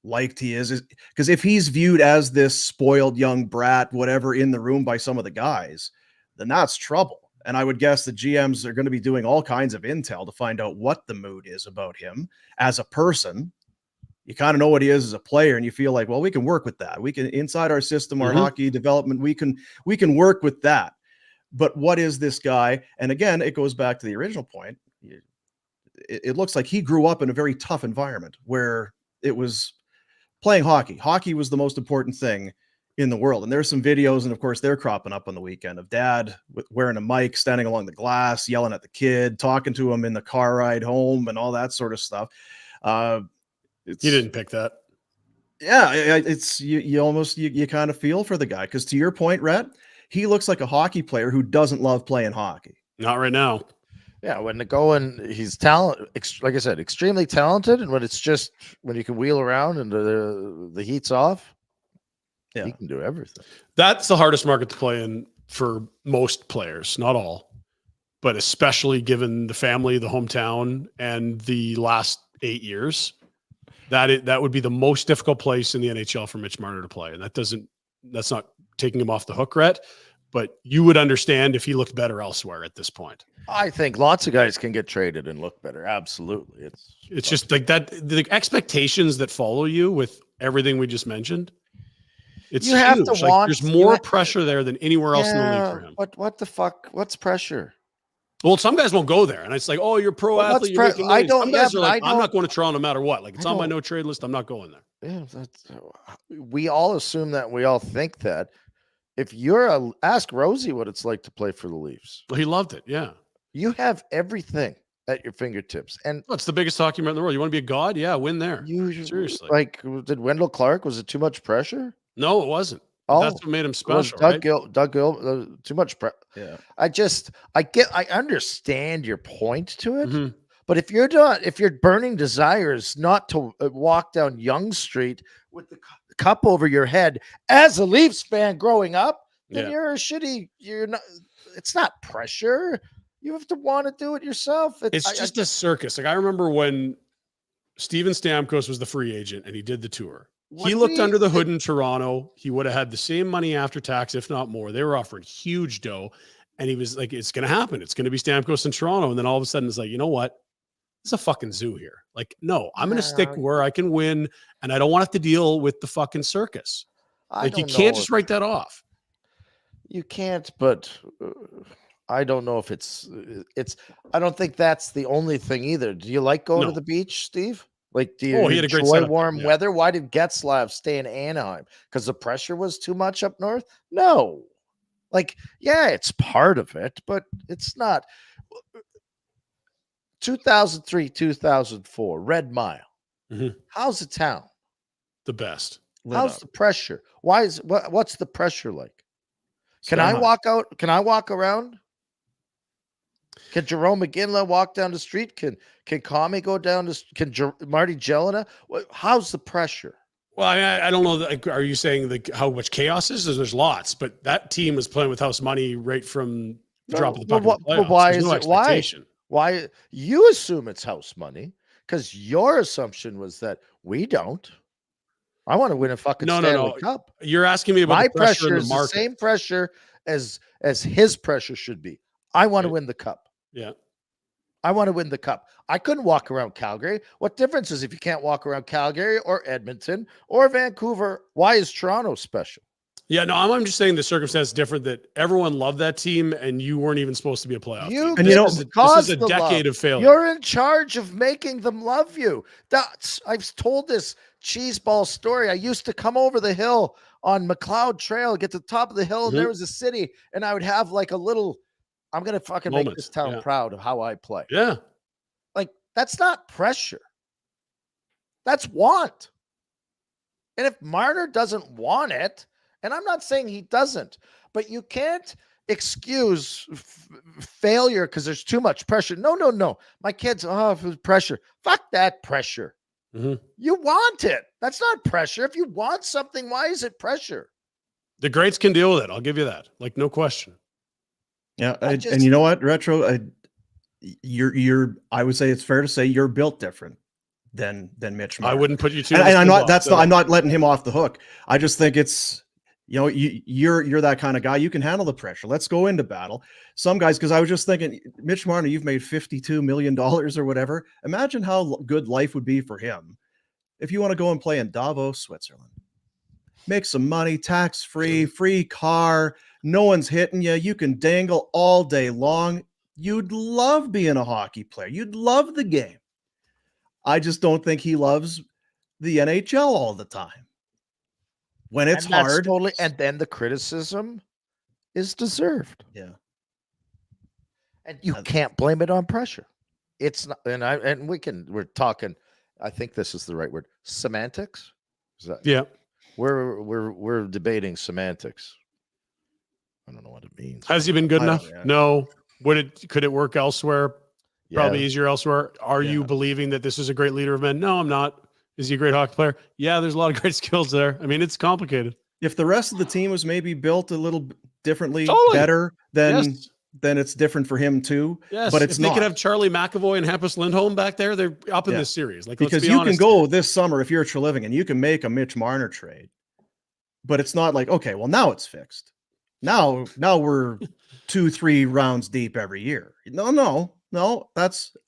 liked he is, because if he's viewed as this spoiled young brat, whatever, in the room by some of the guys, then that's trouble. And I would guess the GMs are going to be doing all kinds of intel to find out what the mood is about him as a person. You kind of know what he is as a player, and you feel like, well, we can work with that. We can, inside our system, our hockey development, we can work with that. But what is this guy? And again, it goes back to the original point. It looks like he grew up in a very tough environment where it was playing hockey. Hockey was the most important thing in the world. And there's some videos, and of course they're cropping up on the weekend, of dad wearing a mic, standing along the glass, yelling at the kid, talking to him in the car ride home, and all that sort of stuff. You didn't pick that. Yeah, it's you almost kind of feel for the guy, because to your point, Rhett, he looks like a hockey player who doesn't love playing hockey. Not right now. Yeah, when he's like I said, extremely talented, and when you can wheel around and the heat's off, he can do everything. That's the hardest market to play in for most players, not all, but especially given the family, the hometown, and the last 8 years, that would be the most difficult place in the NHL for Mitch Marner to play. And that's not taking him off the hook, Rhett, but you would understand if he looked better elsewhere at this point. I think lots of guys can get traded and look better. Absolutely. It's just like that, the expectations that follow you with everything we just mentioned. It's You have huge. to Like, want- there's more pressure there than anywhere else in the league for him. What the fuck? What's pressure? Well, some guys won't go there, and it's like, oh, you're a pro Well, athlete. what's You're making I money. don't- Some guys yeah, are but like, I I'm not don't- going to Toronto no matter what. Like, it's I on my don't- no trade list. I'm not going there. Yeah, we all assume that. We all think that. If you're ask Rosie what it's like to play for the Leafs. Well, he loved it. Yeah. You have everything at your fingertips, and Well, it's the biggest hockey man in the world. You want to be a god? Yeah, win there. you Seriously. like. Did Wendell Clark? Was it too much pressure? No, it wasn't. Oh, That's what made him it was special, Doug right? Gill, too much pressure. Yeah. I understand your point to it. Mhm. But if your burning desire is not to walk down Yonge Street with the cup over your head as a Leafs fan growing up, then you're not. It's not pressure. You have to want to do it yourself. It's just a circus. Like, I remember when Steven Stamkos was the free agent and he did the tour. He looked under the hood in Toronto. He would have had the same money after tax, if not more. They were offering huge dough. And he was like, it's going to happen. It's going to be Stamkos in Toronto. And then all of a sudden it's like, you know what? It's a fucking zoo here. Like, no, I'm going to stick where I can win. And I don't want to have to deal with the fucking circus. Like, you can't just write that off. You can't, but I don't know if it's, I don't think that's the only thing either. Do you like going to the beach, Steve? Like, do you he had a great enjoy setup warm there, yeah. weather? Why did Getzlav stay in Anaheim? Because the pressure was too much up north? No. Like, yeah, it's part of it, but it's not. 2003, 2004, Red Mile. Mhm. How's the town? The best. How's the pressure? What's the pressure like? Can Sky I high. walk out? Can I walk around? Can Jerome McGinley walk down the street? Can Kami go down Marty Jelena? How's the pressure? Well, I don't know. Like, are you saying how much chaos is? There's lots, but that team was playing with house money right from the drop of the puck. But why is it? Why you assume it's house money? Because your assumption was that we don't. I want to win a fucking Stanley Cup. You're asking me about My the pressure in is the the market. same pressure as his pressure should be. I want to win the cup. Yeah. I want to win the cup. I couldn't walk around Calgary. What difference is if you can't walk around Calgary or Edmonton or Vancouver? Why is Toronto special? Yeah, no, I'm just saying the circumstance is different, that everyone loved that team and you weren't even supposed to be a playoff team. And you know, this is a decade of failure. You're in charge of making them love you. I've told this cheeseball story. I used to come over the hill on McLeod Trail, get to the top of the hill, and there was a city, and I would have like a little, I'm going to fucking make this town proud of how I play. Yeah. Like, that's not pressure. That's want. And if Marner doesn't want it, and I'm not saying he doesn't, but you can't excuse failure because there's too much pressure. No. My kids, if it was pressure. Fuck that pressure. Mm-hmm. You want it. That's not pressure. If you want something, why is it pressure? The greats can deal with it. I'll give you that. Like, no question. Yeah. And you know what, Retro, I would say it's fair to say you're built different than Mitch Marner. I wouldn't put you two. And I'm not, I'm not letting him off the hook. I just think it's, you're that kind of guy. You can handle the pressure. Let's go into battle. Some guys, because I was just thinking, Mitch Marner, you've made $52 million or whatever. Imagine how good life would be for him if you want to go and play in Davos, Switzerland. Make some money, tax-free, free car. No one's hitting you. You can dangle all day long. You'd love being a hockey player. You'd love the game. I just don't think he loves the NHL all the time. When it's hard. And then the criticism is deserved. Yeah. And you can't blame it on pressure. It's not, we're talking, I think this is the right word, semantics. Is that, yeah. We're debating semantics. I don't know what it means. Has he been good enough? No. Could it work elsewhere? Probably easier elsewhere. Are you believing that this is a great leader of men? No, I'm not. Is he a great hockey player? Yeah, there's a lot of great skills there. I mean, it's complicated. If the rest of the team was maybe built a little differently, Totally. better, then Yes. then it's different for him too. Yes, but it's if they not. could have Charlie McAvoy and Hampus Lindholm back there, they're up in Yeah. this series. Like, Because let's be you honest can go here. this summer if you're a Treliving and you can make a Mitch Marner trade, but it's not like, okay, well now it's fixed. Now we're 2-3 rounds deep every year. No.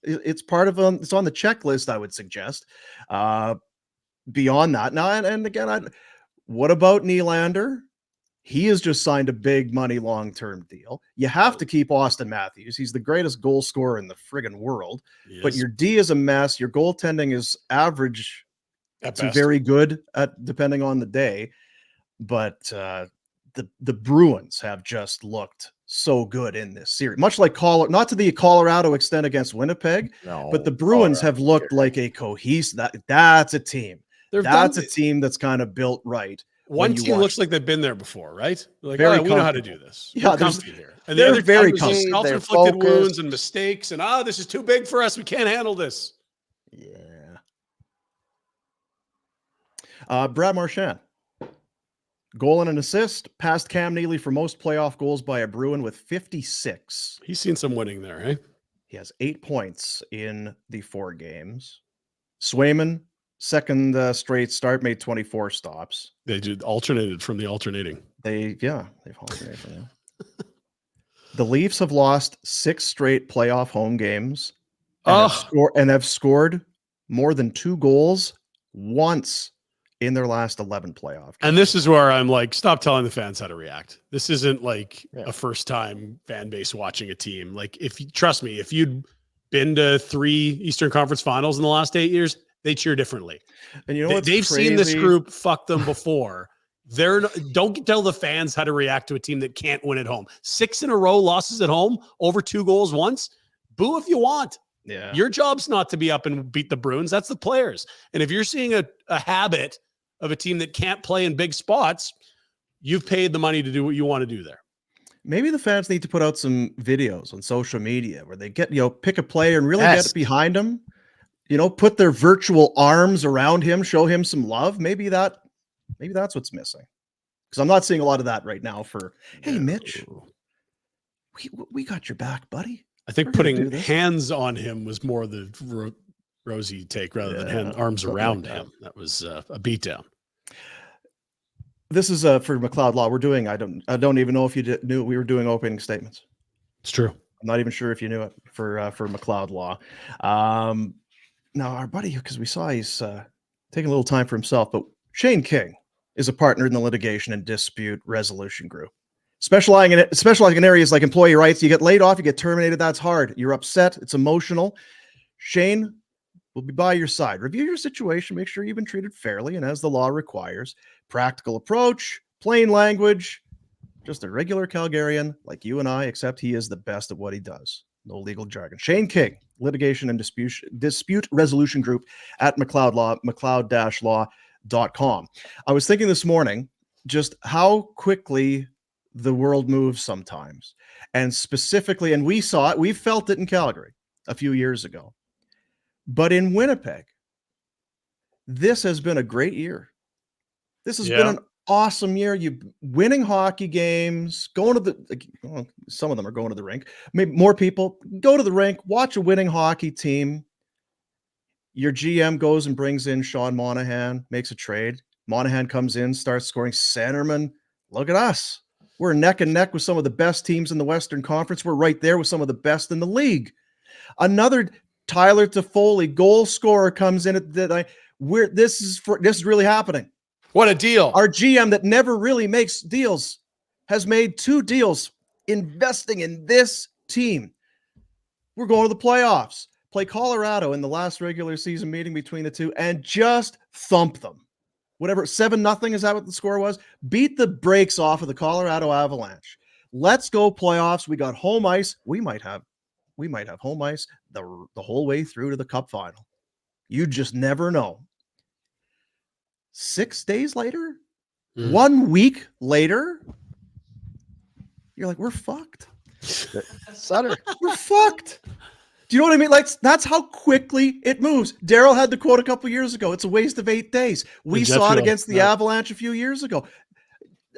It's part of it's on the checklist, I would suggest. Beyond that, now and again, what about Nylander? He has just signed a big money long-term deal. You have to keep Austin Matthews. He's the greatest goal scorer in the friggin' world. Yes, But your D is a mess. Your goaltending is average at to best. very good depending on the day. But the Bruins have just looked so good in this series. Much like not to the Colorado extent against Winnipeg, but the Bruins have looked like a cohesive. That's a team. That's a team that's kind of built right. One team looks like they've been there before, right? Like, Very we know how to do this. Yeah, We're comfy here. And they're the other very team comfy. was They're self-inflicted focused. wounds and mistakes, and this is too big for us. We can't handle this. Yeah. Brad Marchand, goal and an assist, passed Cam Neely for most playoff goals by a Bruin with 56. He's seen some winning there, eh? He has 8 points in the 4 games. Swayman, second straight start, made 24 stops. They alternated from the alternating. They've alternated from that. The Leafs have lost 6 straight playoff home games and have scored more than 2 goals once in their last 11 playoff games. And this is where I'm like, stop telling the fans how to react. This isn't like a first-time fan base watching a team. Like, trust me, if you'd been to 3 Eastern Conference Finals in the last 8 years, they cheer differently. And you know they've seen this group fuck them before. Don't tell the fans how to react to a team that can't win at home. 6 in a row losses at home, over 2 goals once. Boo if you want. Yeah. Your job's not to be up and beat the Bruins. That's the players. And if you're seeing a habit of a team that can't play in big spots, you've paid the money to do what you want to do there. Maybe the fans need to put out some videos on social media where they get, pick a player and really get behind him. Put their virtual arms around him, show him some love. Maybe that's what's missing. Because I'm not seeing a lot of that right now hey, Mitch, we got your back, buddy. I think putting hands on him was more the Rosie take rather than arms around him. That was a beatdown. This is for McLeod Law. We're doing, I don't even know if you knew we were doing opening statements. It's true. I'm not even sure if you knew it for McLeod Law. Now, our buddy, because we saw he's taking a little time for himself, but Shane King is a partner in the litigation and dispute resolution group, specializing in areas like employee rights. You get laid off, you get terminated. That's hard. You're upset. It's emotional. Shane will be by your side. Review your situation. Make sure you've been treated fairly and as the law requires. Practical approach, plain language, just a regular Calgarian like you and I, except he is the best at what he does. No legal jargon. Shane King, litigation and dispute resolution group at McLeod Law, McLeod-law.com. I was thinking this morning just how quickly the world moves sometimes. And specifically, and we felt it in Calgary a few years ago. But in Winnipeg, this has been a great year. This has been an awesome year. You winning hockey games, some of them are going to the rink. Maybe more people go to the rink, watch a winning hockey team. Your GM goes and brings in Sean Monahan, makes a trade. Monahan comes in, starts scoring centerman. Look at us. We're neck and neck with some of the best teams in the Western Conference. We're right there with some of the best in the league. Another Tyler Toffoli, goal scorer, comes in this is really happening. What a deal. Our GM that never really makes deals has made 2 deals investing in this team. We're going to the playoffs. Play Colorado in the last regular season meeting between the two and just thump them. Whatever, 7-0, is that what the score was? Beat the brakes off of the Colorado Avalanche. Let's go playoffs. We got home ice. We might have home ice the whole way through to the Cup final. You just never know. 6 days later, 1 week later, you're like, we're fucked. Sutter. We're fucked. Do you know what I mean? Like, that's how quickly it moves. Daryl had the quote a couple years ago. It's a waste of 8 days. We saw it against the Avalanche a few years ago.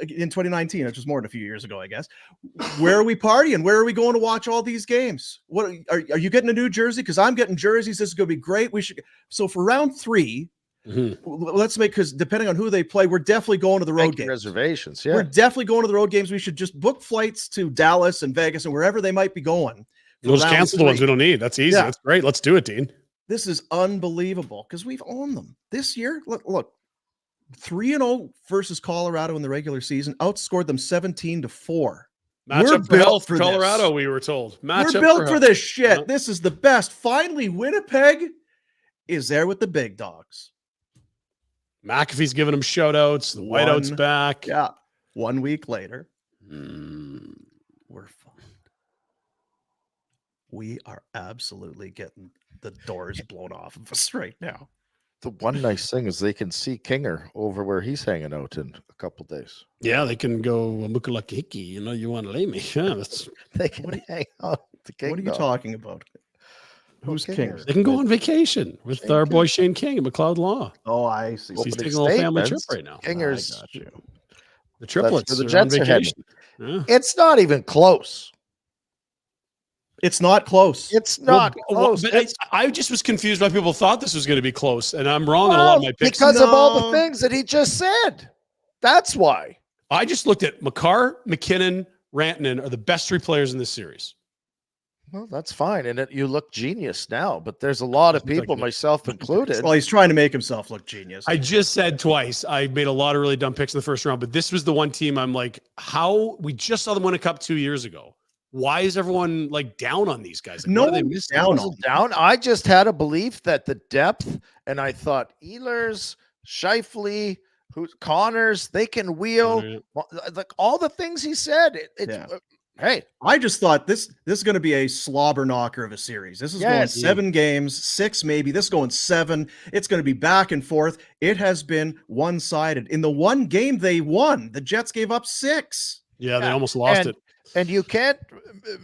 in 2019, which was more than a few years ago, I guess. Where are we partying? Where are we going to watch all these games? What are you getting a new jersey? Because I'm getting jerseys. This is going to be great. We should. So for round 3, let's make, because depending on who they play, we're definitely going to the road games. Reservations. We're definitely going to the road games. We should just book flights to Dallas and Vegas and wherever they might be going. We'll just cancel the ones we don't need. That's easy. Yeah. That's great. Let's do it, Dean. This is unbelievable because we've owned them this year. Look, 3-0 versus Colorado in the regular season, outscored them 17-4. Matchup for health for Colorado, this. We were told. We're built for this shit. Yeah. This is the best. Finally, Winnipeg is there with the big dogs. McAfee's giving them shout outs. The whiteout's back. Yeah. 1 week later, we're fine. We are absolutely getting the doors blown off of us right now. The one nice thing is they can see Kinger over where he's hanging out in a couple of days. Yeah, they can go Mukalakiki. You know, you want to lay me. Yeah, that's they can hang out. What are you talking about? Who's Kinger? They can go on vacation with Shane our King. boy Shane King at McLeod Law. Oh, I see. He's taking a little family trip right now. Kinger's I got you. The triplets. The Jets on are vacation. Yeah. It's not even close. It's not close. It's not close. But I just was confused why people thought this was going to be close, and I'm wrong on a lot of my picks. Because of all the things that he just said. That's why. I just looked at Makar, McKinnon, Rantanen are the best 3 players in this series. Well, that's fine. And you look genius now, but there's a lot of people, myself included. Well, he's trying to make himself look genius. I just said twice. I made a lot of really dumb picks in the first round, but this was the one team I'm like, how we just saw them win a cup 2 years ago. Why is everyone like down on these guys? Like, no, they missed down. I just had a belief that the depth, and I thought Ehlers, Scheifele, Connors, they can wheel, like all the things he said. Hey, I just thought this is going to be a slobber knocker of a series. This is going 7 games, 6 maybe. This is going 7. It's going to be back and forth. It has been one-sided. In the one game they won, the Jets gave up 6. Yeah, they almost lost it. And you can't,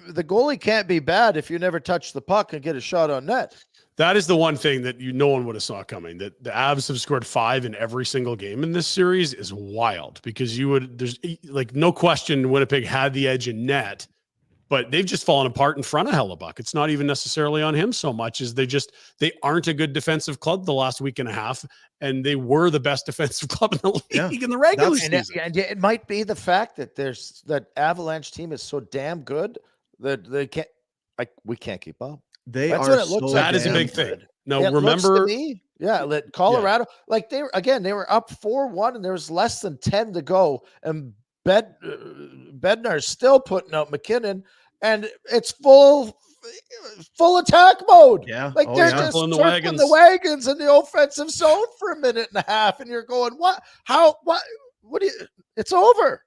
the goalie can't be bad if you never touch the puck and get a shot on net. That is the one thing that no one would have saw coming. That the Avs have scored 5 in every single game in this series is wild because there's like no question Winnipeg had the edge in net, but they've just fallen apart in front of Hellebuck. It's not even necessarily on him so much as they aren't a good defensive club the last week and a half, and they were the best defensive club in the league in the regular season. And it might be the fact that that Avalanche team is so damn good that they can't, we can't keep up. That's what it looks like. That is a big thing. No, it remember, that Colorado, like they were up 4-1 and there was less than 10 to go, and Bednar's still putting out McKinnon, and it's full attack mode. Yeah, like they're just circling the wagons in the offensive zone for a minute and a half, and you're going, what? How? What? What do you? It's over.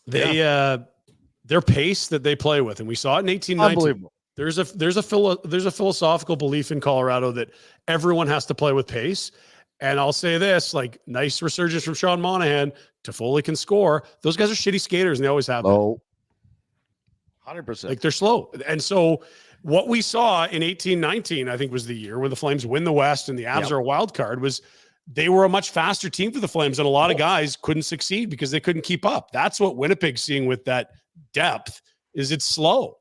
Their pace that they play with, and we saw it in 18-19. Unbelievable. There's a philosophical belief in Colorado that everyone has to play with pace. And I'll say this, like, nice resurgence from Sean Monahan. Toffoli can score. Those guys are shitty skaters, and they always have been. 100%. Like, they're slow. And so what we saw in 18-19, I think, was the year when the Flames win the West and the Avs are a wild card, was they were a much faster team for the Flames, and a lot of guys couldn't succeed because they couldn't keep up. That's what Winnipeg's seeing with that depth, is it's slow.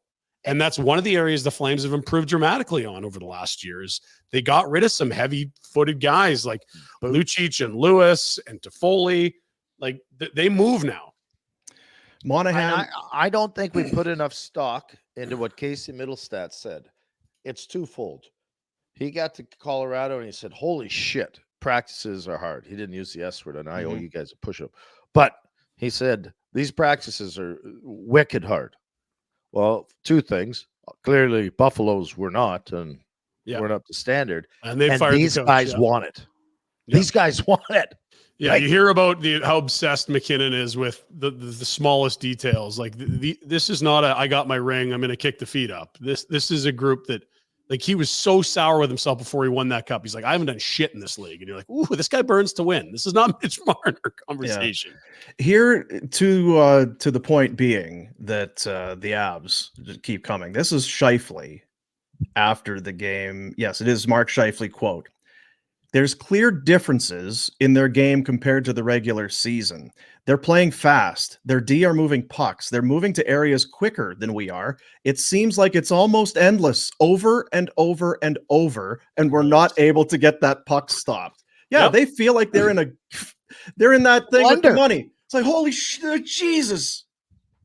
And that's one of the areas the Flames have improved dramatically on over the last years. They got rid of some heavy-footed guys like Lucic and Lewis and Toffoli. Like, they move now. Monahan. I don't think we put enough stock into what Casey Middlestat said. It's twofold. He got to Colorado and he said, holy shit, practices are hard. He didn't use the S word, and I owe you guys a push-up. But he said, these practices are wicked hard. Well, 2 things. Clearly, Buffalo's were not, and weren't up to standard. And these guys want it. Yeah. These guys want it. Yeah, like, you hear about how obsessed McKinnon is with the smallest details. Like, this is not I got my ring, I'm going to kick the feet up. This is a group that, like, he was so sour with himself before he won that cup. He's like, I haven't done shit in this league. And you're like, ooh, this guy burns to win. This is not Mitch Marner conversation. Yeah. Here, to the point being that the Avs keep coming. This is Scheifele after the game. Yes, it is Mark Scheifele quote. There's clear differences in their game compared to the regular season. They're playing fast. Their D are moving pucks. They're moving to areas quicker than we are. It seems like it's almost endless, over and over and over, and we're not able to get that puck stopped. Yeah, Yep. they feel like they're in that thing with the Wonder. money. It's like, holy shit, Jesus.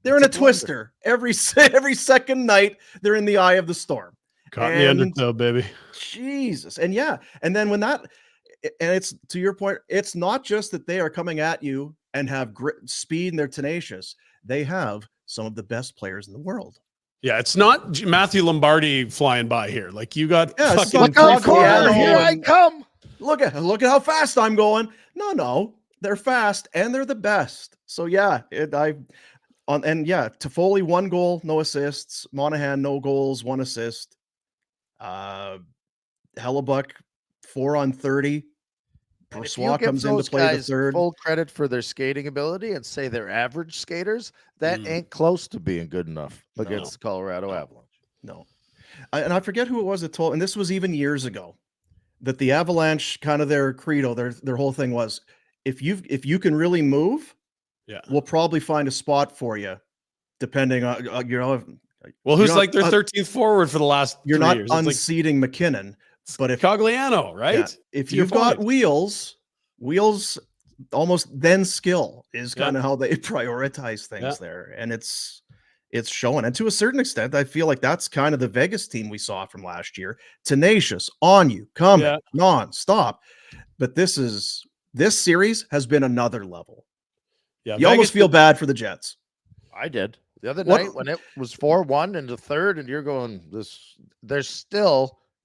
They're in a twister. Every second night, they're in the eye of the storm. Caught in the undertow, baby. Jesus. And yeah, and then when that, and it's to your point, it's not just that they are coming at you and have grit, speed, and they're tenacious. They have some of the best players in the world. Yeah, it's not Matthew Lombardi flying by here. Like you got it's fucking not Look out, corner, Cogliano here I and- come. Look at how fast I'm going. No, they're fast and they're the best. So yeah, Toffoli 1 goal, no assists. Monahan no goals, 1 assist. Hellebuck 4 on 30. And if Brossoit you give comes in to those play the guys third. full credit for their skating ability and say they're average skaters, that ain't close to being good enough against the Colorado Avalanche. No. And I forget who it was that told, and this was even years ago, that the Avalanche, kind of their credo, their whole thing was, if you can really move, we'll probably find a spot for you, depending on well, who's like their 13th forward for the last 3 you're not years? unseating McKinnon, but if Cogliano, right? If you've got wheels almost then skill is kind of how they prioritize things there, and it's showing. And to a certain extent, I feel like that's kind of the Vegas team we saw from last year, tenacious, on you, coming non-stop. But this series has been another level. Yeah, you almost feel bad for the Jets. I did the other night when it was 4-1 in the third, and you're going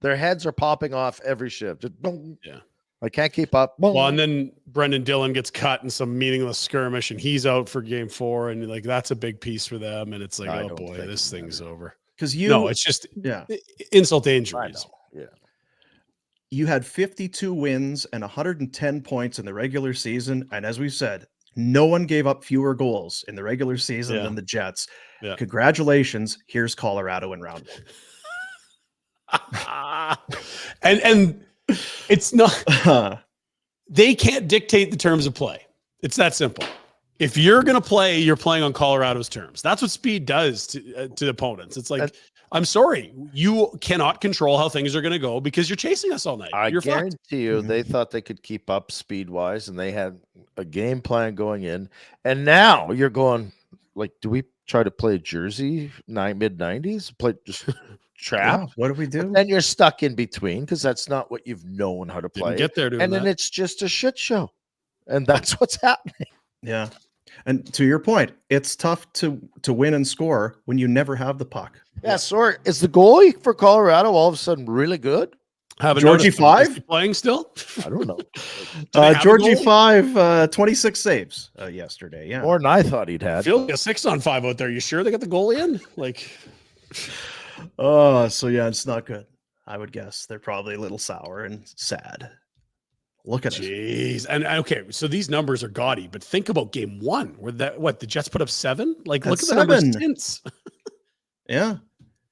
their heads are popping off every shift. Just boom. Yeah. I can't keep up. Boom. Well, and then Brendan Dillon gets cut in some meaningless skirmish, and he's out for game 4, and like that's a big piece for them. And it's like, oh boy, this thing's over. Because it's just insult to injuries. Yeah. You had 52 wins and 110 points in the regular season, and as we've said, no one gave up fewer goals in the regular season than the Jets. Yeah. Congratulations. Here's Colorado in round 1. and it's not they can't dictate the terms of play. It's that simple. If you're going to play, you're playing on Colorado's terms. That's what speed does to opponents. It's like, I'm sorry, you cannot control how things are going to go because you're chasing us all night. I guarantee you they thought they could keep up speed-wise, and they had a game plan going in. And now you're going, like, do we try to play Jersey mid-90s? Play just trap? Yeah, what do we do? But then you're stuck in between because that's not what you've known how to play. Didn't get there doing and then it's just a shit show. And that's what's happening. Yeah. And to your point, it's tough to win and score when you never have the puck. Yeah, sorry. Is the goalie for Colorado all of a sudden really good? Georgie 5 playing still? I don't know. Georgie 5, 26 saves yesterday. Yeah, more than I thought he'd had. Feel like a 6-on-5 out there. You sure they got the goalie in? Like, so yeah, it's not good. I would guess they're probably a little sour and sad. Look at it. Jeez. And okay, so these numbers are gaudy, but think about game 1 where the Jets put up 7. Like, look at the numbers since. Yeah.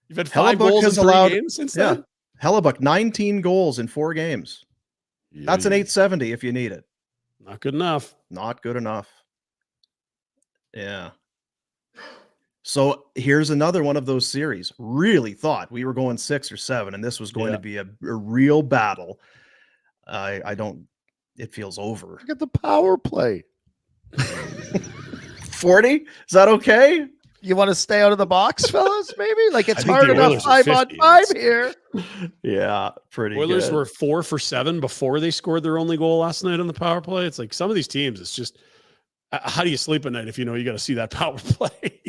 You've had 5 goals in 3 games since then. Hellebuck, 19 goals in 4 games. Jeez. That's an 870 if you need it. Not good enough. Not good enough. Yeah. So here's another one of those series. Really thought we were going 6 or 7, and this was going to be a real battle. It feels over. Look at the power play. 40? Is that okay? You want to stay out of the box, fellas? Maybe like it's hard enough 5-on-5 here. Yeah, pretty. Oilers good. were 4 for 7 before they scored their only goal last night on the power play. It's like some of these teams. It's just how do you sleep at night if you know you got to see that power play?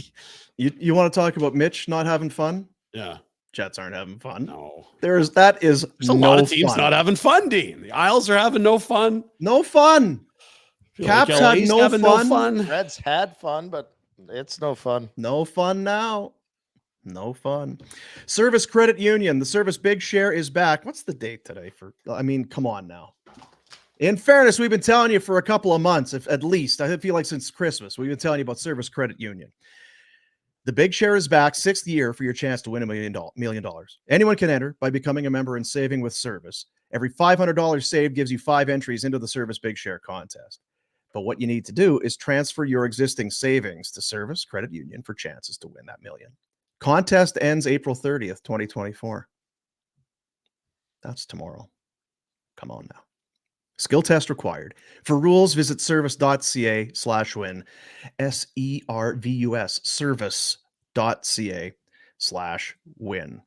You want to talk about Mitch not having fun? Yeah, Jets aren't having fun. No, there's a lot of teams not having fun. Dean, the Isles are having no fun. No fun. Caps like had no fun. Reds had fun, but it's no fun. No fun now. No fun. Service Credit Union. The Service Big Share is back. What's the date today? Come on now. In fairness, we've been telling you for a couple of months, if at least. I feel like since Christmas, we've been telling you about Service Credit Union. The Big Share is back, 6th year for your chance to win $1 million. Anyone can enter by becoming a member and saving with Service. Every $500 saved gives you 5 entries into the Service Big Share contest. But what you need to do is transfer your existing savings to Service Credit Union for chances to win that million. Contest ends April 30th, 2024. That's tomorrow. Come on now. Skill test required. For rules, visit service.ca/win. SERVUS, service.ca/win.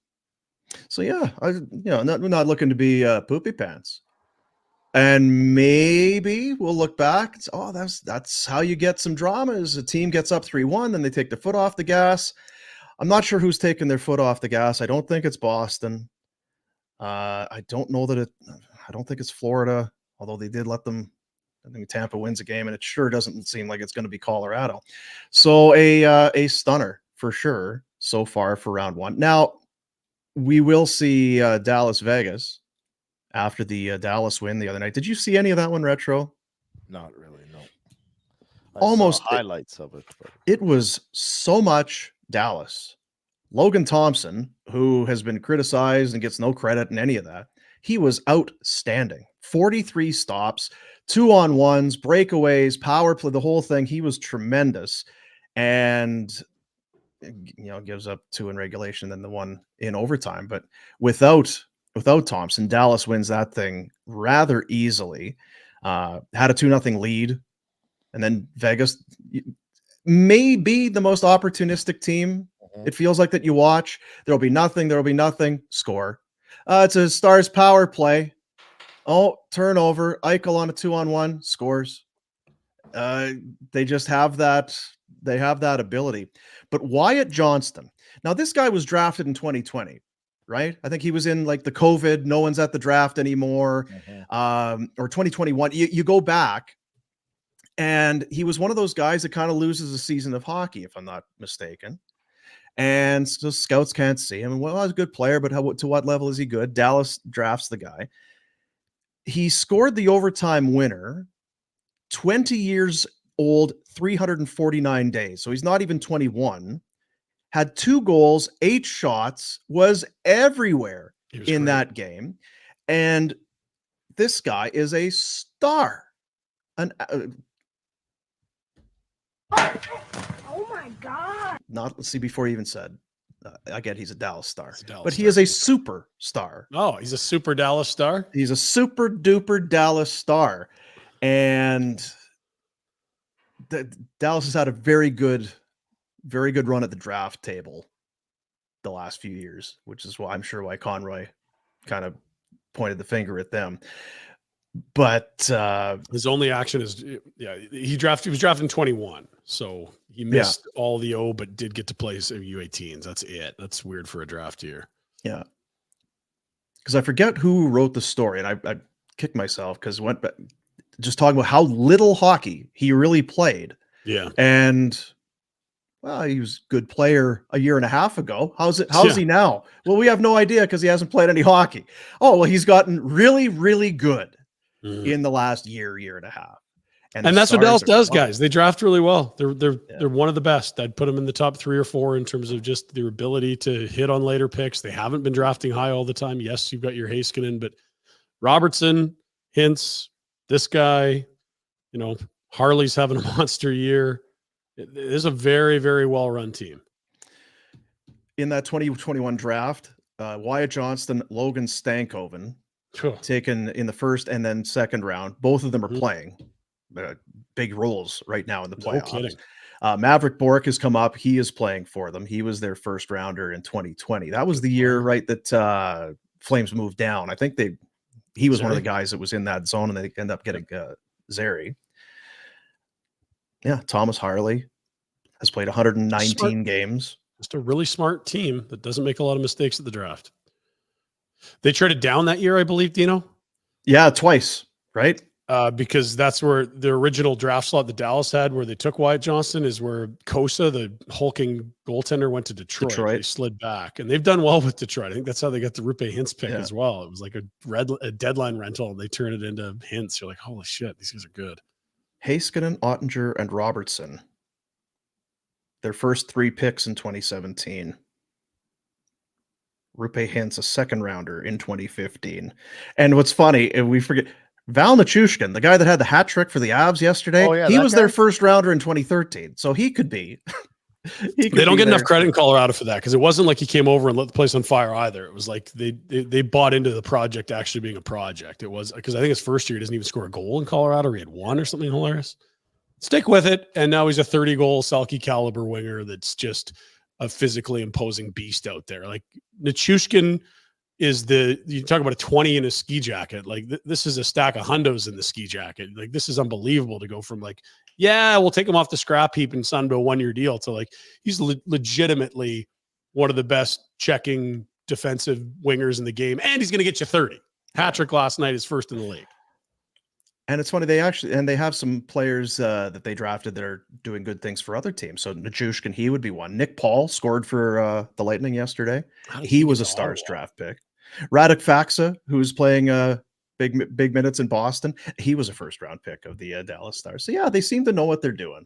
So yeah, not looking to be poopy pants. And maybe we'll look back and say, oh, that's how you get some drama is a team gets up 3-1, then they take their foot off the gas. I'm not sure who's taking their foot off the gas. I don't think it's Boston. I don't think it's Florida, although they did let them. I think Tampa wins a game, and it sure doesn't seem like it's going to be Colorado. So a stunner for sure so far for round one. Now we will see Dallas Vegas after the Dallas win the other night. Did you see any of that one, Retro? Not really, no. Almost highlights of it. But. It was so much Dallas. Logan Thompson, who has been criticized and gets no credit in any of that, he was outstanding. 43 stops, 2-on-1s, breakaways, power play, the whole thing. He was tremendous. And gives up 2 in regulation, then the 1 in overtime. But without Thompson, Dallas wins that thing rather easily. Had a 2-0 lead, and then Vegas may be the most opportunistic team. It feels like that you watch. There'll be nothing. Score. It's a Stars power play. Oh, turnover. Eichel on a 2-on-1 scores. They just have that. They have that ability. But Wyatt Johnston. Now, this guy was drafted in 2020. Right? I think he was in like the COVID, no one's at the draft anymore, or 2021. You go back, and he was one of those guys that kind of loses a season of hockey, if I'm not mistaken. And so scouts can't see him. And well, he's a good player, but to what level is he good? Dallas drafts the guy. He scored the overtime winner, 20 years old, 349 days. So he's not even 21. Had 2 goals, 8 shots, was everywhere in that game. And this guy is a star. Oh my God. Let's see, before he even said, I get he's a Dallas star, but he is a super star. Oh, he's a super Dallas star? He's a super duper Dallas star. And Dallas has had a very good run at the draft table the last few years, which is why I'm sure why Conroy kind of pointed the finger at them. But his only action is, he was drafted in 21. So he missed all the O, but did get to play some U18s. That's it. That's weird for a draft year. Yeah. Because I forget who wrote the story, and I kicked myself because went back just talking about how little hockey he really played. Yeah. And well, he was a good player a year and a half ago. How's he now? Well, we have no idea because he hasn't played any hockey. Oh, well, he's gotten really, really good in the last year and a half. And that's what Dallas does, guys. They draft really well. They're one of the best. I'd put them in the top 3 or 4 in terms of just their ability to hit on later picks. They haven't been drafting high all the time. Yes, you've got your Heiskanen, but Robertson, Hintz, this guy, Harley's having a monster year. It is a very, very well-run team. In that 2021 draft, Wyatt Johnston, Logan Stankoven, taken in the first and then second round. Both of them are playing big roles right now in the playoffs. No kidding. Maverick Bork has come up. He is playing for them. He was their first rounder in 2020. That was the year, right, that Flames moved down. I think he was one of the guys that was in that zone, and they end up getting Zary. Yeah, Thomas Harley has played 119 games. Just a really smart team that doesn't make a lot of mistakes at the draft. They traded down that year, I believe, Dino? Yeah, twice, right? Because that's where the original draft slot that Dallas had, where they took Wyatt Johnston, is where Kosa, the hulking goaltender, went to Detroit. They slid back, and they've done well with Detroit. I think that's how they got the Rupe Hintz pick as well. It was like a deadline rental. They turned it into Hintz. You're like, holy shit, these guys are good. Heiskanen, Ottinger, and Robertson. Their first 3 picks in 2017. Rupe Hintz, a second rounder in 2015. And what's funny, and we forget, Val Nichushkin, the guy that had the hat trick for the Avs yesterday, Oh, yeah, he that was guy? their first rounder in 2013. So he could be. They don't get enough credit in Colorado for that, because it wasn't like he came over and lit the place on fire either. It was like they bought into the project actually being a project. It was because I think his first year he doesn't even score a goal in Colorado. He had one or something hilarious. Stick with it. And now he's a 30-goal Selke caliber winger that's just a physically imposing beast out there. Like Nichushkin is you talk about a 20 in a ski jacket. Like this is a stack of hundos in the ski jacket. Like this is unbelievable to go from like, yeah, we'll take him off the scrap heap and sign him to a 1-year deal to like, he's legitimately one of the best checking defensive wingers in the game. And he's going to get you 30. Hat trick last night is first in the league. And it's funny, they have some players that they drafted that are doing good things for other teams. So Nichushkin, he would be one. Nick Paul scored for the Lightning yesterday. He was a Stars draft pick. Radek Faksa, who's playing big minutes in Boston, he was a first-round pick of the Dallas Stars. So yeah, they seem to know what they're doing.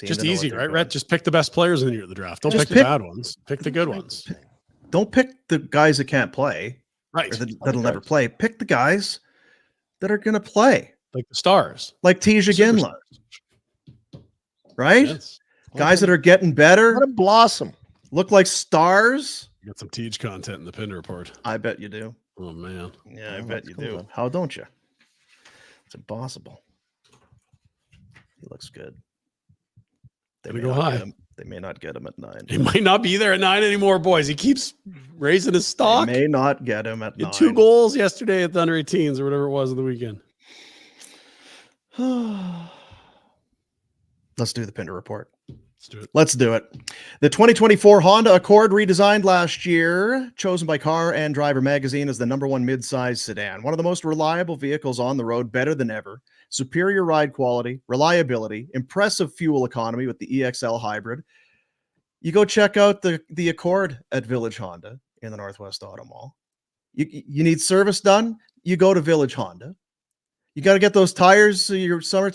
Just easy, right, Rhett? Just pick the best players in the draft. Don't pick the bad ones. Pick the good ones. Don't pick the guys that can't play. Right. Or that'll never play. Pick the guys that are going to play. Like the Stars. Like Tija Ginla. Right? Yes. Guys that are getting better. Let him blossom. Look like stars. You got some Tej content in the Pinder Report. I bet you do. Oh, man. Yeah, I bet you do. How don't you? It's impossible. He looks good. They may go high. They may not get him at 9. He might not be there at 9 anymore, boys. He keeps raising his stock. They may not get him at 9. 2 goals yesterday at the under 18s or whatever it was on the weekend. Let's do the Pinder Report. Let's do it. The 2024 Honda Accord, redesigned last year, chosen by Car and Driver Magazine as the #1 midsize sedan. One of the most reliable vehicles on the road, better than ever. Superior ride quality, reliability, impressive fuel economy with the EXL hybrid. You go check out the Accord at Village Honda in the Northwest Auto Mall. You need service done, you go to Village Honda. You got to get those tires, your summer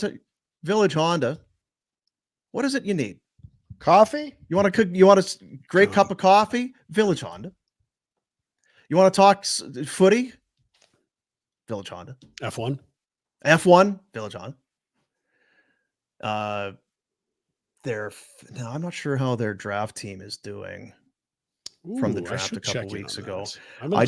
Village Honda. What is it you need? Coffee? You want a great cup of coffee? Village Honda. You want to talk footy? Village Honda. F1? Village Honda. I'm not sure how their draft team is doing from the draft a couple weeks ago. I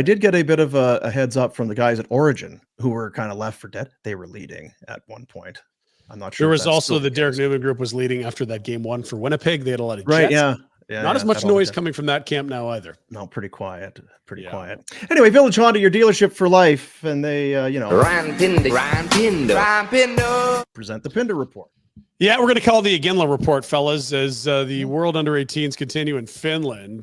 did get a bit of a heads up from the guys at Origin who were kind of left for dead. They were leading at one point. I'm not sure. There was also the Derek Newman group was leading after that game 1 for Winnipeg. They had a lot of Jets. Yeah. Not as much noise coming from that camp now either. No, pretty quiet. Quiet. Anyway, Village Honda, your dealership for life, and they, present the Pinder Report. Yeah, we're going to call the Iginla Report, fellas, as the World Under 18s continue in Finland.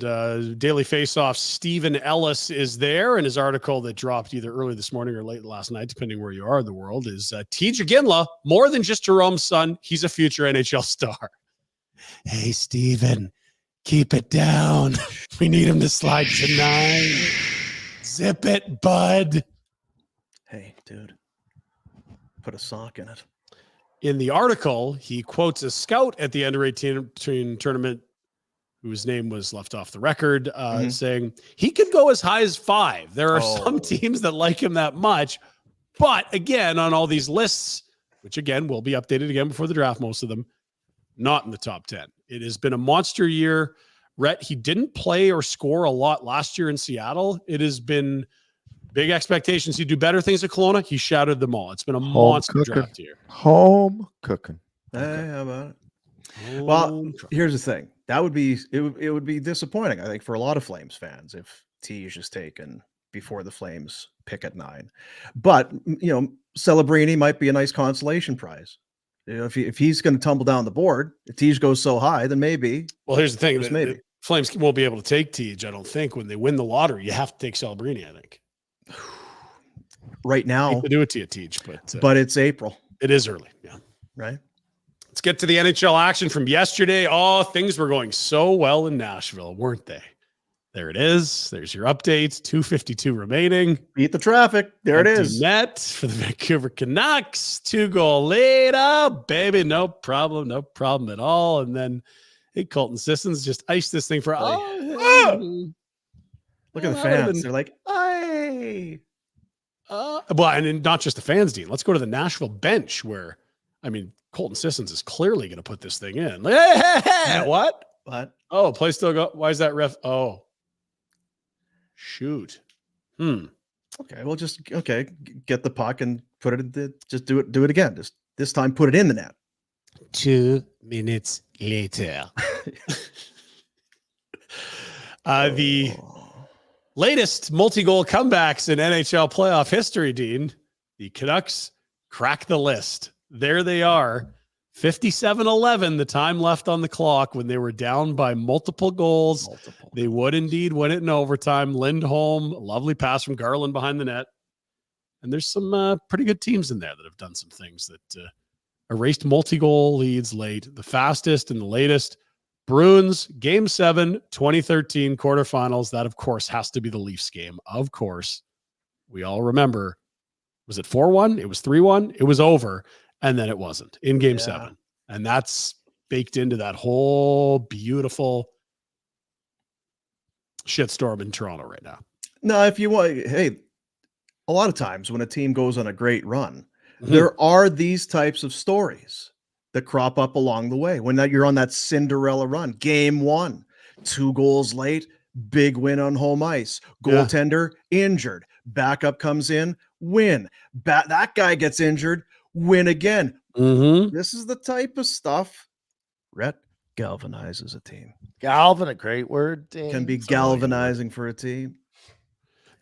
Daily Faceoff Stephen Ellis is there, and his article that dropped either early this morning or late last night, depending where you are in the world, is Tej Iginla, more than just Jerome's son. He's a future NHL star. Hey, Stephen, keep it down. We need him to slide to 9. Zip it, bud. Hey, dude, put a sock in it. In the article, he quotes a scout at the Under 18 tournament whose name was left off the record, saying he could go as high as 5. There are some teams that like him that much. But again, on all these lists, which again will be updated again before the draft, most of them, not in the top 10. It has been a monster year. Rhett, he didn't play or score a lot last year in Seattle. It has been big expectations. He'd do better things at Kelowna. He shattered them all. It's been a monster draft year. Home cooking. Hey, how about it? Well, here's the thing. It would be disappointing, I think, for a lot of Flames fans if Tej is taken before the Flames pick at 9. But, Celebrini might be a nice consolation prize. If he's going to tumble down the board, if Tej goes so high, then maybe. Well, here's the thing. Maybe. The Flames won't be able to take Tej, I don't think. When they win the lottery, you have to take Celebrini, I think. Right now. I hate to do it to you, Tej, but it's April. It is early, yeah. Right? Let's get to the NHL action from yesterday. Oh, things were going so well in Nashville, weren't they? There it is. There's your update. 2:52 remaining. Beat the traffic. There it is. Net for the Vancouver Canucks. 2-goal later. Baby, no problem at all. And then Colton Sissons just iced this thing for... Look at the fans. They're like, hey. Well, and not just the fans, Dean. Let's go to the Nashville bench where, I mean, Colton Sissons is clearly going to put this thing in. Hey, what? What? Oh, play still go. Why is that ref? Oh, shoot. Okay, well, get the puck and put it in just do it again. Just this time, put it in the net. 2 minutes later. The latest multi-goal comebacks in NHL playoff history, Dean. The Canucks crack the list. There they are. 57-11, the time left on the clock when they were down by multiple goals. They would indeed win it in overtime. Lindholm, a lovely pass from Garland behind the net. And there's some pretty good teams in there that have done some things that erased multi-goal leads late. The fastest and the latest, Bruins, Game 7, 2013 quarterfinals. That, of course, has to be the Leafs game. Of course. We all remember. Was it 4-1? It was 3-1. It was over. And then it wasn't in Game 7. And that's baked into that whole beautiful shitstorm in Toronto right now. No, if you want, hey, a lot of times when a team goes on a great run, there are these types of stories that crop up along the way. When you're on that Cinderella run, Game 1, 2 goals late, big win on home ice, goaltender injured, backup comes in, win. That guy gets injured, win again. This is the type of stuff Rhett galvanizes a team. Galvan, a great word. Can be galvanizing for a team.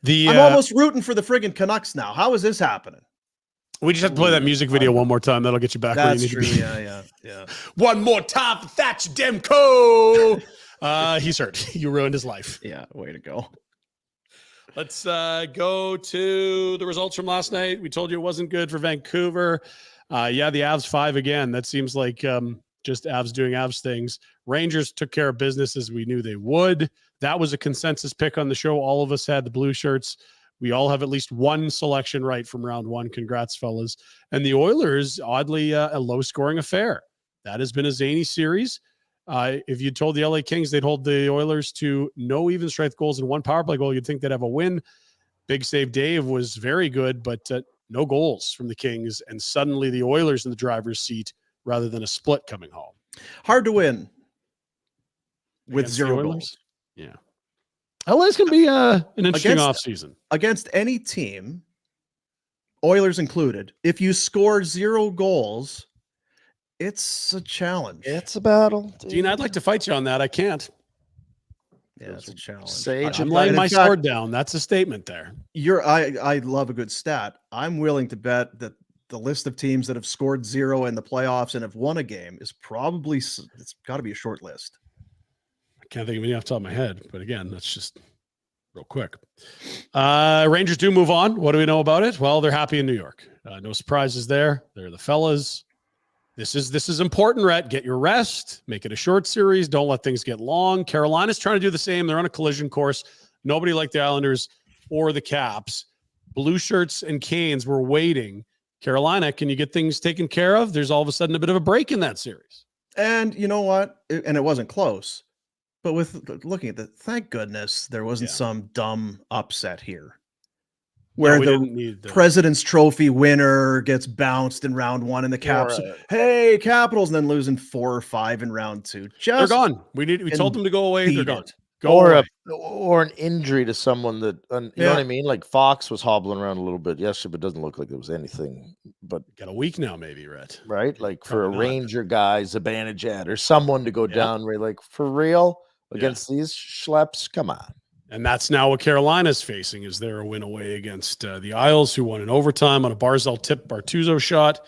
I'm I'm almost rooting for the friggin' Canucks now. How is this happening? We just have to play that music video one more time. That'll get you back where you need to be. Yeah. One more time for Thatcher Demko. He's hurt. You ruined his life. Yeah, way to go. Let's go to the results from last night. We told you it wasn't good for Vancouver. The Avs 5 again. That seems like just Avs doing Avs things. Rangers took care of business as we knew they would. That was a consensus pick on the show. All of us had the blue shirts. We all have at least one selection right from round one. Congrats, fellas. And the Oilers, oddly, a low-scoring affair. That has been a zany series. If you told the LA Kings they'd hold the Oilers to no even strength goals and 1 power play goal, you'd think they'd have a win. Big Save Dave was very good, but no goals from the Kings. And suddenly the Oilers in the driver's seat rather than a split coming home. Hard to win with Against 0 the Oilers? goals. Yeah. LA's going to be an interesting offseason. Against any team, Oilers included, if you score 0 goals, it's a challenge. It's a battle. Dean, I'd like to fight you on that. I can't. Yeah, it's a challenge. I'm laying my sword down. That's a statement there. I love a good stat. I'm willing to bet that the list of teams that have scored 0 in the playoffs and have won a game is probably, it's got to be a short list. I can't think of any off the top of my head, but again, that's just real quick. Rangers do move on. What do we know about it? Well, they're happy in New York. No surprises there. They're the fellas. This is important, Rhett. Get your rest. Make it a short series. Don't let things get long. Carolina's trying to do the same. They're on a collision course. Nobody like the Islanders or the Caps. Blue shirts and Canes were waiting. Carolina, can you get things taken care of? There's all of a sudden a bit of a break in that series. And you know what? And it wasn't close. But with looking at the, thank goodness there wasn't some dumb upset here. Where the President's Trophy winner gets bounced in round 1 and the Caps, hey, Capitals, and then losing 4 or 5 in round 2. They're gone. We told them to go away. They're gone. Or an injury to someone that, you know what I mean? Like Fox was hobbling around a little bit yesterday, but doesn't look like there was anything. But got a week now, maybe, Rhett. Right? Like for a Ranger guy, Zibanejad, or someone to go down, right? Like for real against these schleps, come on. And that's now what Carolina's facing. Is there a win away against the Isles, who won in overtime on a Barzal tip Bartuzo shot?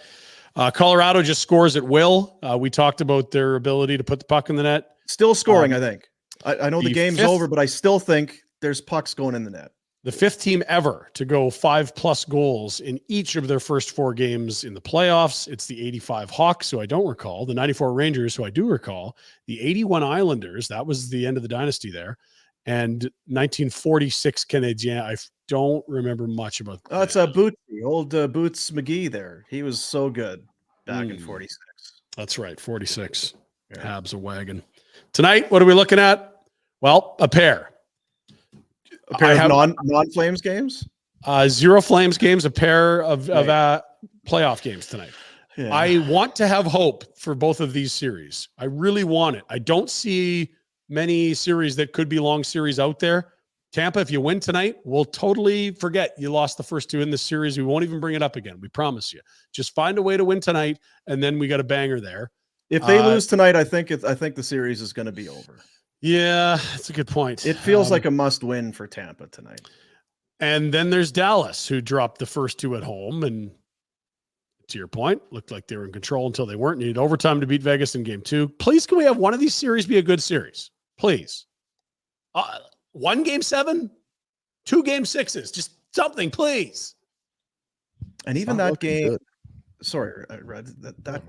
Colorado just scores at will. We talked about their ability to put the puck in the net. Still scoring, I think. I know the game's over, but I still think there's pucks going in the net. The 5th team ever to go 5+ goals in each of their first 4 games in the playoffs. It's the 85 Hawks, who I don't recall, the 94 Rangers, who I do recall, the 81 Islanders, that was the end of the dynasty there, and 1946 Canadiens. I don't remember much about that. Oh, it's a Bootsy, old Boots McGee there. He was so good back in 46. That's right, 46. Habs a wagon. Tonight, what are we looking at? Well, a pair. A pair of non-Flames games? 0 Flames games, a pair of playoff games tonight. Yeah. I want to have hope for both of these series. I really want it. I don't see many series that could be long series out there. Tampa, if you win tonight, we'll totally forget you lost the first 2 in this series. We won't even bring it up again. We promise you. Just find a way to win tonight, and then we got a banger there. If they lose tonight, I think the series is going to be over. Yeah, that's a good point. It feels like a must-win for Tampa tonight. And then there's Dallas, who dropped the first 2 at home, and to your point, looked like they were in control until they weren't. Needed overtime to beat Vegas in game 2. Please, can we have one of these series be a good series? Please. 1 game 7, 2 game 6s, just something, please. And even that game, sorry, I read that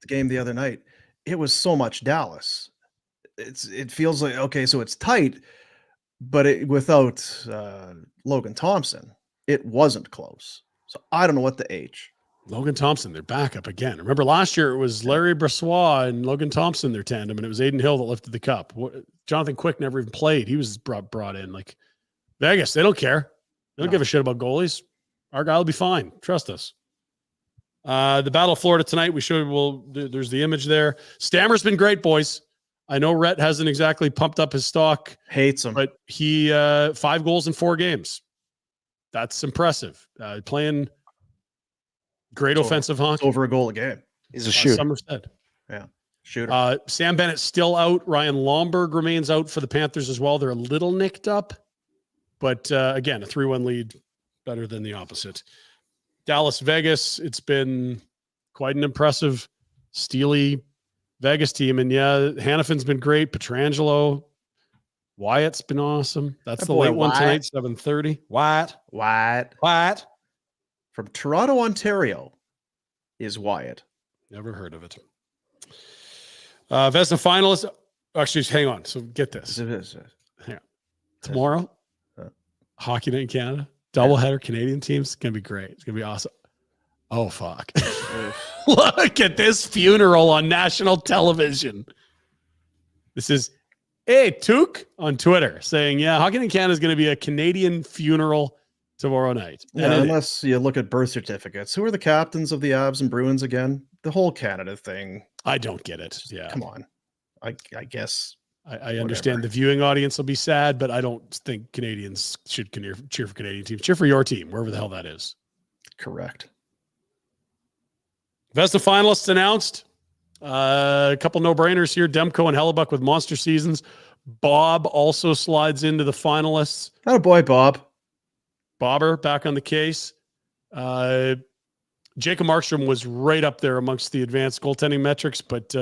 game the other night, it was so much Dallas. It feels like, okay, so it's tight, but without Logan Thompson, it wasn't close. So I don't know what the H. Logan Thompson, they're back up again. Remember last year it was Larry Brossoit and Logan Thompson, their tandem, and it was Aiden Hill that lifted the cup. Jonathan Quick never even played. He was brought in. Like Vegas, they don't care. They don't give a shit about goalies. Our guy will be fine. Trust us. The Battle of Florida tonight, there's the image there. Stammer's been great, boys. I know Rhett hasn't exactly pumped up his stock. Hates him. But he 5 goals in 4 games. That's impressive. Playing great offensive hockey. Over a goal a game. He's a shooter. Somerset. Yeah. Shooter. Sam Bennett's still out. Ryan Lomberg remains out for the Panthers as well. They're a little nicked up. But again, a 3-1 lead, better than the opposite. Dallas, Vegas, it's been quite an impressive, steely Vegas team. And yeah, Hannafin's been great. Petrangelo. Wyatt's been awesome. That's the late one tonight, 7:30. Wyatt. From Toronto, Ontario is Wyatt. Never heard of it. Vezina finalists. Actually, hang on. So get this. Yeah. Tomorrow, Hockey Night in Canada, doubleheader, Canadian teams. It's going to be great. It's going to be awesome. Oh, fuck. Look at this funeral on national television. This is Took on Twitter saying, yeah, Hockey Night in Canada is going to be a Canadian funeral tomorrow night. Yeah, unless you look at birth certificates. Who are the captains of the Avs and Bruins again? The whole Canada thing. I don't get it. Yeah. Come on. I guess. I understand the viewing audience will be sad, but I don't think Canadians should cheer for Canadian teams. Cheer for your team, wherever the hell that is. Correct. Vezina finalists announced. A couple no-brainers here. Demko and Hellebuck with monster seasons. Bob also slides into the finalists. Oh boy, Bob. Bobber back on the case. Jacob Markstrom was right up there amongst the advanced goaltending metrics, but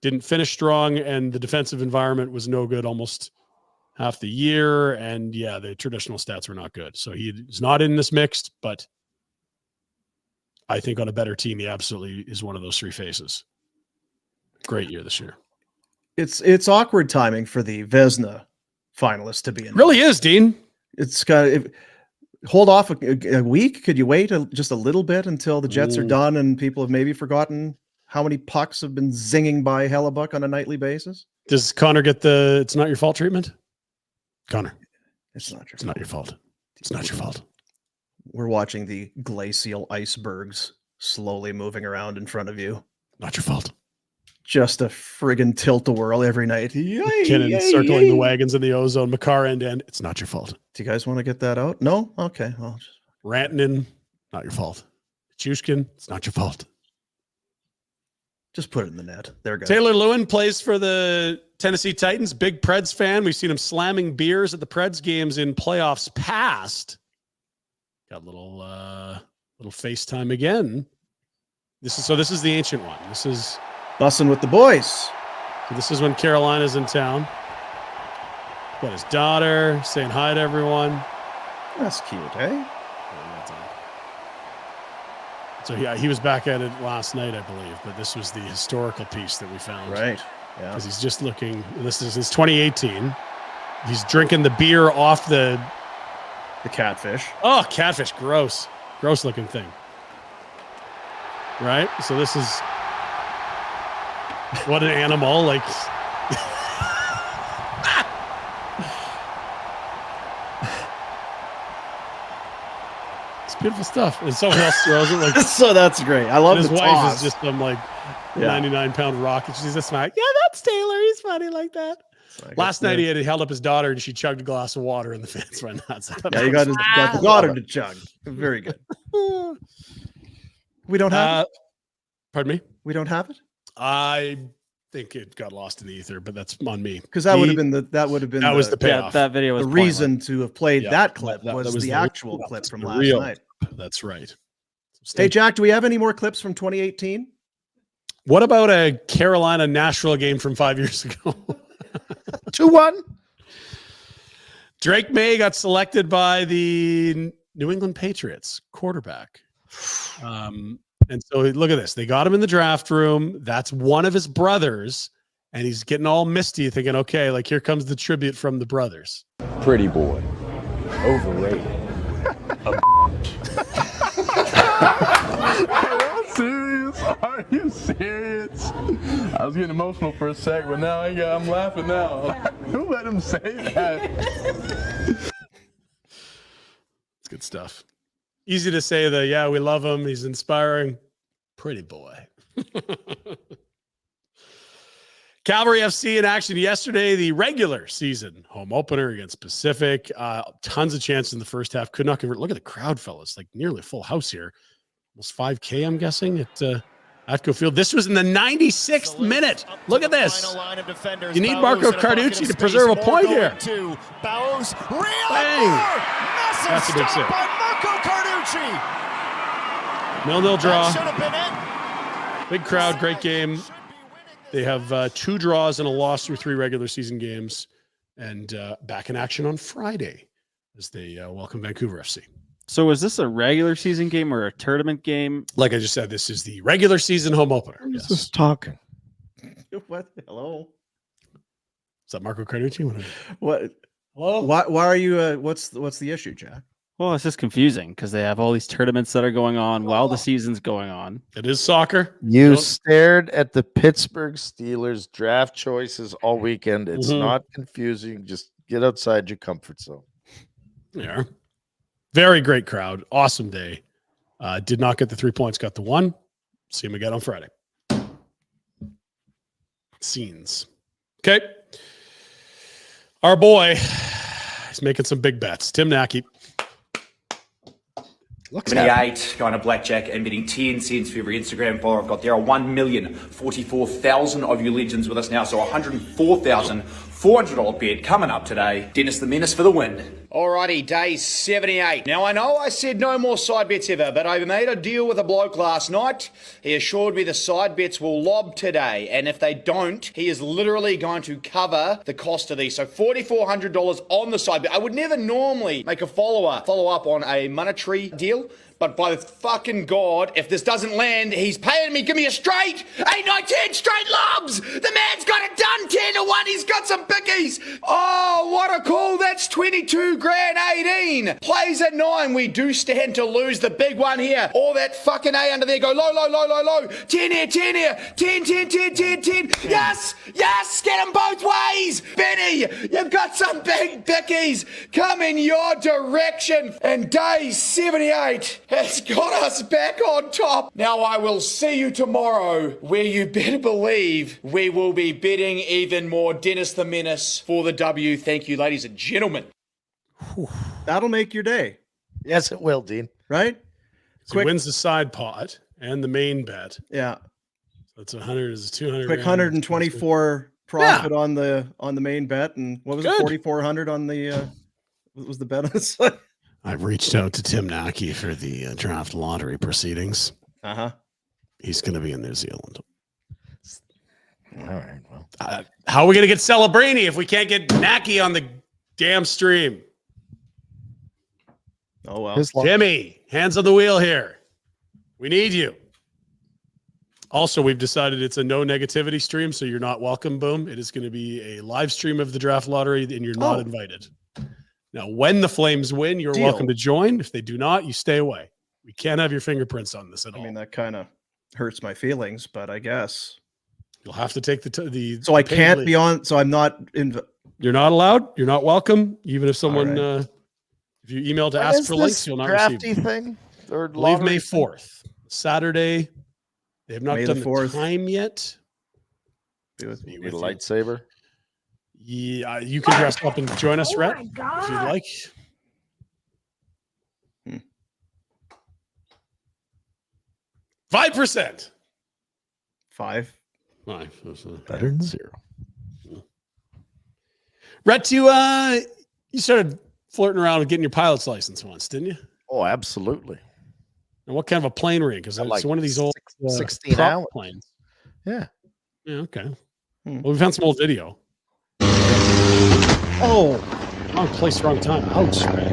didn't finish strong, and the defensive environment was no good almost half the year. And yeah, the traditional stats were not good. So he's not in this mixed, but I think on a better team, he absolutely is one of those 3 faces. Great year this year. It's awkward timing for the Vezina finalists to be in. Really is, Dean. It's got hold off a week. Could you wait just a little bit until the Jets are done and people have maybe forgotten how many pucks have been zinging by Hellebuck on a nightly basis? Does Connor get the "it's not your fault" treatment? Connor, it's not your fault. It's not your fault. We're watching the glacial icebergs slowly moving around in front of you. Not your fault. Just a friggin' tilt-a-whirl every night. McKinnon circling the wagons in the ozone. Makar end. It's not your fault. Do you guys want to get that out? No? Okay. Well, Rantanen, not your fault. Chushkin, it's not your fault. Just put it in the net. There goes. Taylor Lewin plays for the Tennessee Titans. Big Preds fan. We've seen him slamming beers at the Preds games in playoffs past. Got a little FaceTime again. This is the ancient one. This is bussing with the boys. So this is when Carolina's in town. Got his daughter saying hi to everyone. That's cute, eh? So yeah, he was back at it last night, I believe, but this was the historical piece that we found. Right. Yeah. Because he's just looking, this is 2018. He's drinking the beer off the catfish. Oh, catfish. Gross. Gross looking thing. Right? So this is what an animal. Like beautiful stuff. And someone else throws it like So that's great. I love his the wife toss. is just some like Yeah. 99-pound rock, and she's just like, yeah, that's Taylor. He's funny like that. Like, Last night he held up his daughter and she chugged a glass of water and the fans went nuts. Yeah, you got the daughter to chug. Very good. We don't have it? Pardon me? We don't have it? I think it got lost in the ether, but that's on me. Because that would have been the payoff. That video was the pointless. reason to have played Yeah, that clip that was was the the actual real- clip from the last real- night. That's right. Hey, Jack, do we have any more clips from 2018? What about a Carolina Nashville game from 5 years ago? 2-1. Drake May got selected by the New England Patriots quarterback. And so look at this. They got him in the draft room. That's one of his brothers. And he's getting all misty thinking, okay, like here comes the tribute from the brothers. Pretty boy. Overrated. Serious? Are you serious? I was getting emotional for a sec, but now I'm laughing now. Who let him say that? It's good stuff. Easy to say that, yeah, we love him. He's inspiring. Pretty boy. Calgary FC in action yesterday, the regular season home opener against Pacific. Tons of chances in the first half. Could not convert. Look at the crowd, fellas. Like nearly a full house here. Almost 5K, I'm guessing, at Atco Field. This was in the 96th minute. Look at this. You need Marco Carducci to preserve a point here. Bang. That's a big save. 0-0 draw. Big crowd, great game. They have 2 draws and a loss through 3 regular season games, and back in action on Friday as they welcome Vancouver FC. So is this a regular season game or a tournament game? Like I just said, this is the regular season home opener. Who's this talking? What? Hello? Is that Marco Carducci? What? Hello? Why are you? What's the issue, Jack? Well, it's just confusing because they have all these tournaments that are going on while the season's going on. It is soccer. You stared at the Pittsburgh Steelers draft choices all weekend. It's not confusing. Just get outside your comfort zone. Yeah. Very great crowd. Awesome day. Did not get the 3 points, got the 1. See him again on Friday. Scenes. Okay. Our boy is making some big bets. Tim Nackey. 78, going to blackjack and betting 10 cents for every Instagram follower I've got there. 1,044,000 of you legends with us now, so $104,400 bet coming up today. Dennis the Menace for the win. Alrighty, day 78. Now I know I said no more side bets ever, but I made a deal with a bloke last night. He assured me the side bets will lob today, and if they don't, he is literally going to cover the cost of these. So $4,400 on the side bet. I would never normally make a follow-up on a monetary deal, but by the fucking God, if this doesn't land, he's paying me. Give me a straight 8, 9, 10 straight lobs. The man's got it done 10-1. He's got some bickies. Oh, what a call. That's 22 grand 18. Plays at 9. We do stand to lose the big one here. All that fucking A under there. Go low, low, low, low, low. 10 here, 10 here. 10, 10, 10, 10, 10. Yes, yes. Get them both ways. Benny, you've got some big bickies coming your direction. And day 78 has got us back on top. Now I will see you tomorrow, where you better believe we will be betting even more. Dennis the Menace for the W. Thank you, ladies and gentlemen. That'll make your day, Yes, it will, Dean. right? So he wins the side pot and the main bet. Yeah. So it's 100 is 200. Quick 124 profit on the main bet, and what was it? Good. 4,400 on the what was the bet on the side? I've reached out to Tim Nackey for the draft lottery proceedings. Uh-huh. He's going to be in New Zealand. All right. Well, How are we going to get Celebrini if we can't get Nackey on the damn stream? Oh well. his luck. Timmy, hands on the wheel here. We need you. Also, we've decided it's a no negativity stream, so you're not welcome. Boom. It is going to be a live stream of the draft lottery, and you're not invited. Now, when the Flames win, you're Deal. welcome to join. If they do not, you stay away. We can't have your fingerprints on this at all. I mean, that kind of hurts my feelings, but I guess. You'll have to take the. So I paid can't leave. be on. So I'm not in. You're not allowed. You're not welcome. Even if someone, All if you email to What ask is for this links, you'll not drafty receive. thing? Or I believe lottery May thing? 4th. Saturday. They have not May done the the 4th. time yet. Be with me. You need a lightsaber? Yeah, you can dress up and join us, Rhett, if you'd like. Hmm. 5%. 5. 5. Better than 0. Rhett, you started flirting around with getting your pilot's license once, didn't you? Oh, absolutely. And what kind of a plane were you? Because it's Like one of these old 16 prop hours. planes. Yeah. Yeah, okay. Hmm. Well, we found some old video. Oh, Wrong place, wrong time. Ouch, Rhett.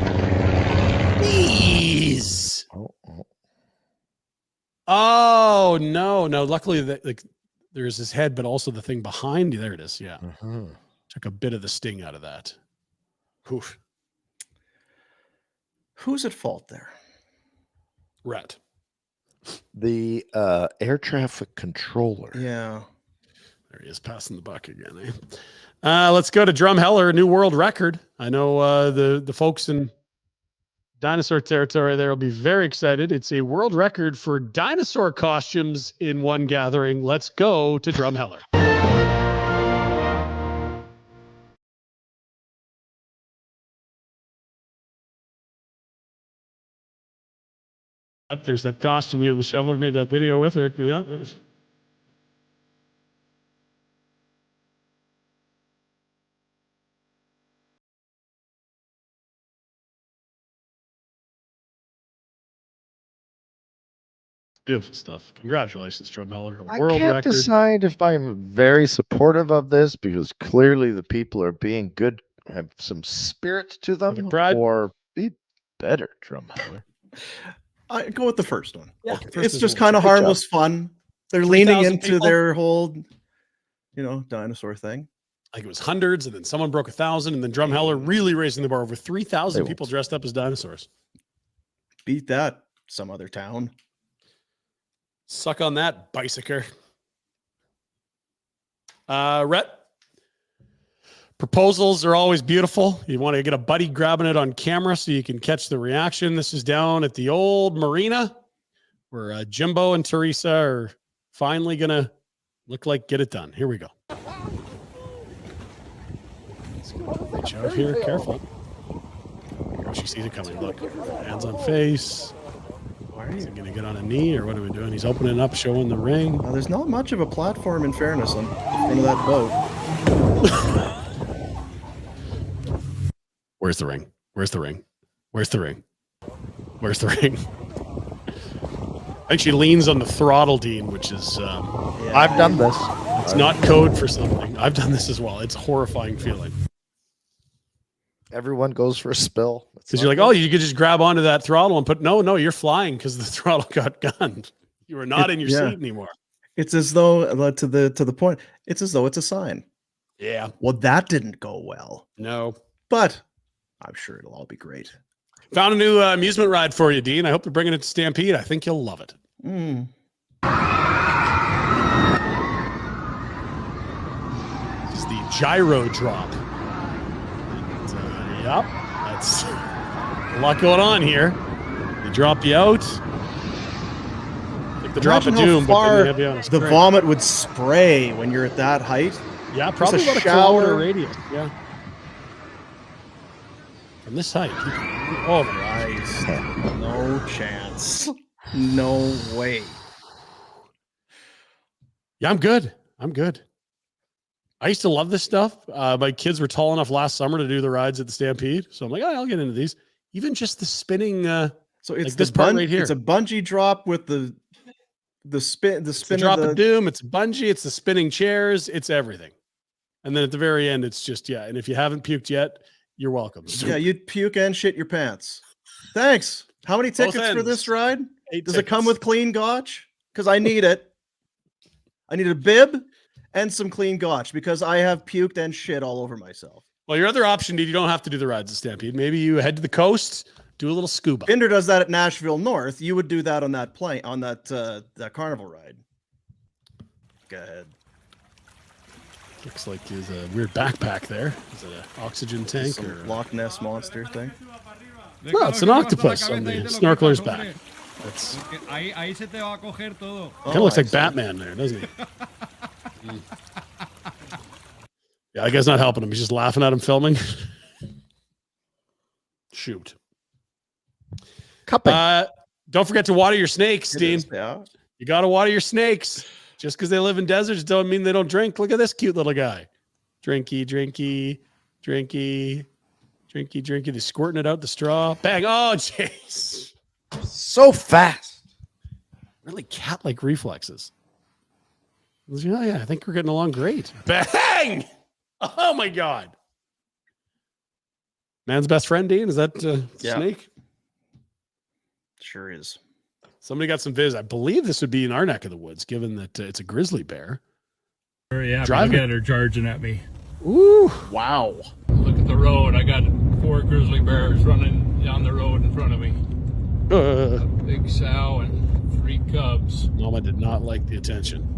Jeez. Oh, no. Luckily, there's his head, but also the thing behind you. There it is. Yeah. Took a bit of the sting out of that. Oof. who's at fault there? Rhett. The air traffic controller. Yeah. There he is, passing the buck again. Let's go to Drumheller, a new world record. I know the folks in dinosaur territory there will be very excited. It's a world record for dinosaur costumes in one gathering. Let's go to Drumheller. There's that costume you shoveler made that video with her. Yeah. Beautiful stuff. Congratulations, Drumheller. I World can't record. decide if I'm very supportive of this because clearly the people are being good, have some spirit to them, Civic pride. or be better, Drumheller. I go with the first one. Yeah, Okay. first It's is just what- kind of good job. harmless fun. They're leaning 3,000 into people? their whole, dinosaur thing. Like it was hundreds, and then someone broke 1,000, and then Drumheller really raising the bar. Over 3,000 They people won't. dressed up as dinosaurs. Beat that, some other town. Suck on that, bicycer. Rhett, proposals are always beautiful. You want to get a buddy grabbing it on camera so you can catch the reaction. This is down at the old marina where Jimbo and Teresa are finally going to look like get it done. Here we go. Let's reach out here. Careful. Oh, she sees it coming. Look, hands on face. Is he going to get on a knee or what are we doing? He's opening up, showing the ring. There's not much of a platform, in fairness, in front of that boat. Where's the ring? Where's the ring? Where's the ring? Where's the ring? I think she leans on the throttle, Dean, which is I've done this. it's not code for something. I've done this as well. It's a horrifying feeling. Everyone goes for a spill. Because you're like, oh, you could just grab onto that throttle and put no, you're flying because the throttle got gunned. You are not in your seat anymore. It's as though to the point. It's as though it's a sign. Yeah. Well, that didn't go well, No. but I'm sure it'll all be great. Found a new amusement ride for you, Dean. I hope they're bringing it to Stampede. I think you'll love it. This is the gyro drop. And, yep, that's a lot going on here. They drop you out. Like the drop of Imagine how doom, but then far they have you on a the string. vomit would spray when you're at that height. Yeah, probably Just a about a kilometer shower. radius. Yeah. From this height. Oh, Christ. No chance. No way. yeah, I'm good. I'm good. I used to love this stuff. My kids were tall enough last summer to do the rides at the Stampede. So I'm like, oh, I'll get into these. Even just the spinning. So it's like this part right here. It's a bungee drop with the spin. The It's spin the drop of of doom. It's a bungee. It's the spinning chairs. It's everything. And then at the very end, it's just, yeah. And if you haven't puked yet, you're welcome. Yeah, you'd puke and shit your pants. Thanks. How many Both tickets for this ends. ride? 8 Does it come tickets. with clean gotch? Because I need it. I need a bib and some clean gotch because I have puked and shit all over myself. Well, your other option, dude, you don't have to do the rides at Stampede. Maybe you head to the coast, do a little scuba. Pinder does that at Nashville North. You would do that on that plane, on that carnival ride. Go ahead. Looks like there's a weird backpack there. Is it an oxygen tank Some or? Loch Ness monster thing. No, it's an octopus on the snorkeler's back. That's Ahí se te va a coger todo. kind of looks like Batman there, doesn't he? Yeah, that guy's not helping him. He's just laughing at him filming. Shoot. Cupping. Don't forget to water your snakes, Dean. Yeah. You got to water your snakes. Just because they live in deserts don't mean they don't drink. Look at this cute little guy. Drinky, drinky, drinky, drinky, drinky. They're squirting it out the straw. Bang. Oh, jeez. So fast. Really cat-like reflexes. Yeah, I think we're getting along great. Bang! Oh, my God. Man's best friend, Dean? Is that Snake? Sure is. Somebody got some viz. I believe this would be in our neck of the woods, given that it's a grizzly bear. Yeah, Driving. look at her charging at me. Ooh. Wow. Look at the road. I got 4 grizzly bears running down the road in front of me. A big sow and 3 cubs. Mama did not like the attention.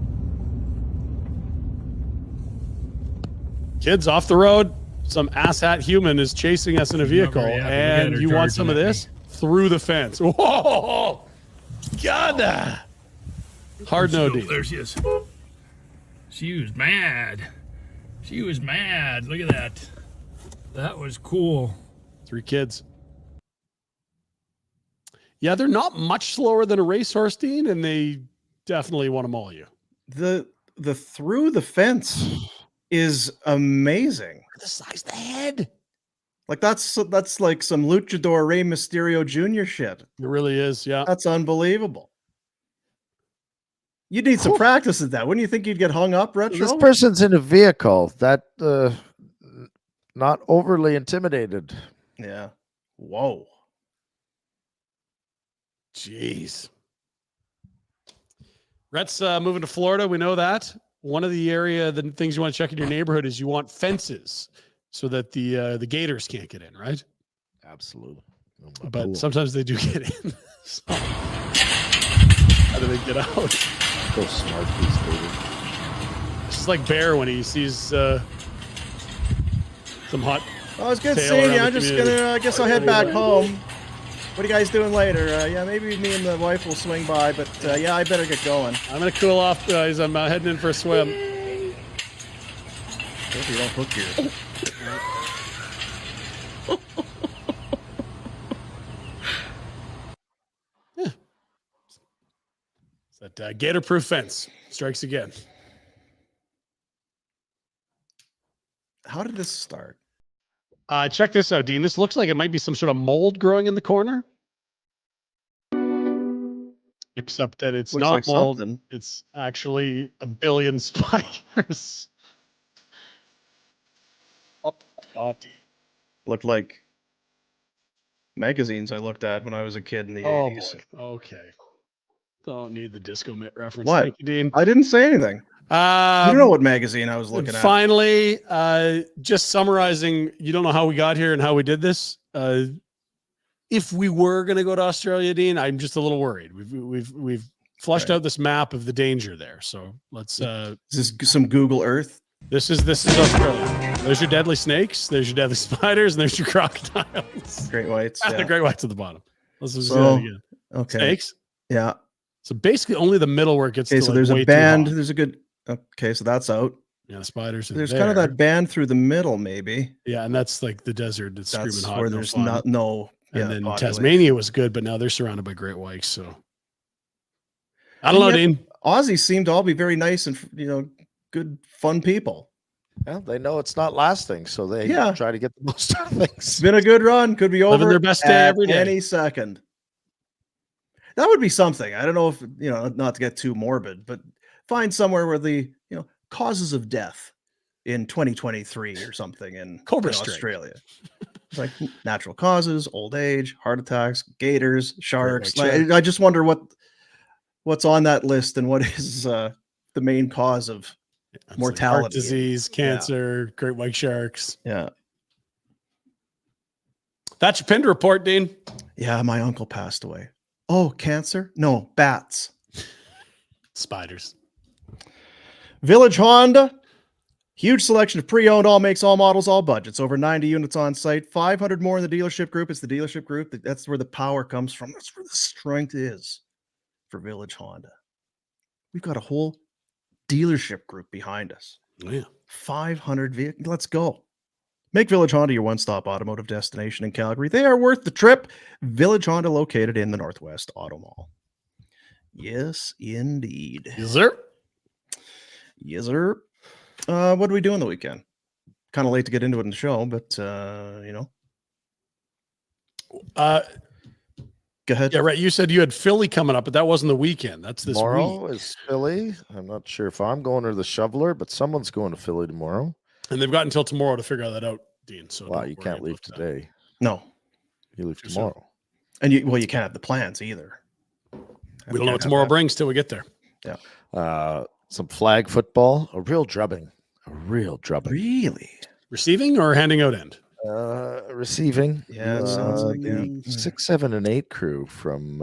Kids off the road. Some asshat human is chasing us in a vehicle, and you want some of this? Through the fence. Whoa! God! Hard no, Dean. There she is. She was mad. She was mad. Look at that. That was cool. 3 kids. Yeah, they're not much slower than a racehorse, Dean, and they definitely want to maul you. The through the fence is amazing. Look at the size of the head. Like that's like some luchador Rey Mysterio Jr. shit. It really is, yeah. That's unbelievable. You'd need some practice at that. Wouldn't you think you'd get hung up, Retro? This person's in a vehicle that not overly intimidated. Yeah. Whoa. Jeez. Rhett's moving to Florida. We know that. One of the things you want to check in your neighborhood is you want fences so that the gators can't get in, right? Absolutely. But sometimes they do get in. So, how do they get out? Go smart, these gators. It's just like Bear when he sees some hot. Oh, it's good tail seeing around you. the I'm just community. gonna. I guess I'll head back home. What are you guys doing later? Yeah, maybe me and the wife will swing by, but yeah, I better get going. I'm gonna cool off, guys. I'm heading in for a swim. Hope you don't hook here. That gator-proof fence strikes again. How did this start? Check this out, Dean. This looks like it might be some sort of mold growing in the corner. Except that it's Looks not like mold. something. It's actually a billion spiders. Oh, God. Looked like magazines I looked at when I was a kid in the Oh, 80s. boy. Okay. Don't need the disco mitt reference. What? Thank you, Dean. I didn't say anything. You don't know what magazine I was looking at. Finally, just summarizing, you don't know how we got here and how we did this. If we were going to go to Australia, Dean, I'm just a little worried. We've flushed out this map of the danger there. So let's. Is this some Google Earth? This is Australia. There's your deadly snakes. There's your deadly spiders, and there's your crocodiles. Great whites. The Yeah. great whites at the bottom. Let's just do So, that again. Okay. Snakes. Yeah. So basically, only the middle where it gets. Okay, to so like there's way a too band. hot. There's a good. Okay, so that's out. Yeah, the spiders. Are There's there. kind of that band through the middle, maybe. Yeah, and that's like the desert. That's That's screaming hot. where no there's fun. not no. And yeah, then population. Tasmania was good, but now they're surrounded by great whites. So I don't know, And yet, Dean. Aussies seem to all be very nice and good, fun people. Yeah, they know it's not lasting, so they Yeah. try to get the most out of things. It's been a good run. Could be Living over their best day at every day. any second. That would be something. I don't know if not to get too morbid, but find somewhere where the causes of death in 2023 or something in Cobra strike. Australia. It's like natural causes, old age, heart attacks, gators, sharks. white shark. I just wonder what's on that list and what is the main cause of It's like mortality. heart disease, cancer, great white sharks. Yeah. That's your Pinder Report, Dean. Yeah, my uncle passed away. Oh, cancer? No, bats. Spiders. Village Honda, Huge selection of pre-owned, all makes, all models, all budgets. Over 90 units on site. 500 more in the dealership group. It's the dealership group. That's where the power comes from. That's where the strength is for Village Honda. We've got a whole dealership group behind us. Oh, yeah. 500 vehicles. Let's go. Make Village Honda your one-stop automotive destination in Calgary. They are worth the trip. Village Honda, located in the Northwest Auto Mall. Yes, indeed. Yes, sir. Yes, sir. What do we do on the weekend? Kind of late to get into it in the show, but go ahead. Yeah, right. You said you had Philly coming up, but that wasn't the weekend. That's this Tomorrow week. is Philly. I'm not sure if I'm going or the shoveler, but someone's going to Philly tomorrow. And they've got until tomorrow to figure that out, Dean. So Wow, don't you worry can't leave about that. today. No. You leave Too soon. tomorrow. And you can't have the plans either. We don't know what tomorrow brings till we get there. Some flag football, a real drubbing. A real drubbing. Really? Receiving or handing out end? Receiving. Yeah, it sounds like the 6, 7, and 8 crew from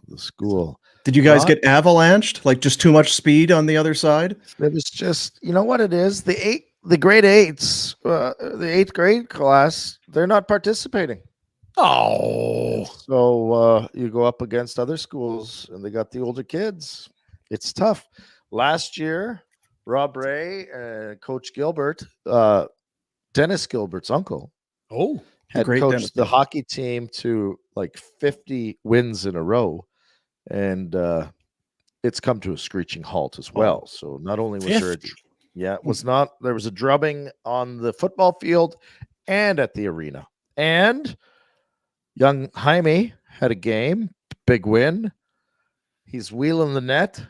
the school. Did you guys get avalanched? Like just too much speed on the other side? It was just, you know what it is? The grade 8s, the 8th grade class, they're not participating. Oh. So you go up against other schools and they got the older kids. It's tough. Last year, Rob Ray and Coach Gilbert, Dennis Gilbert's uncle, had Great coached Dennis the Gilbert. hockey team to like 50 wins in a row. And it's come to a screeching halt as well. So not only was there, it was not, there was a drubbing on the football field and at the arena. And young Jaime had a game, big win. He's wheeling the net,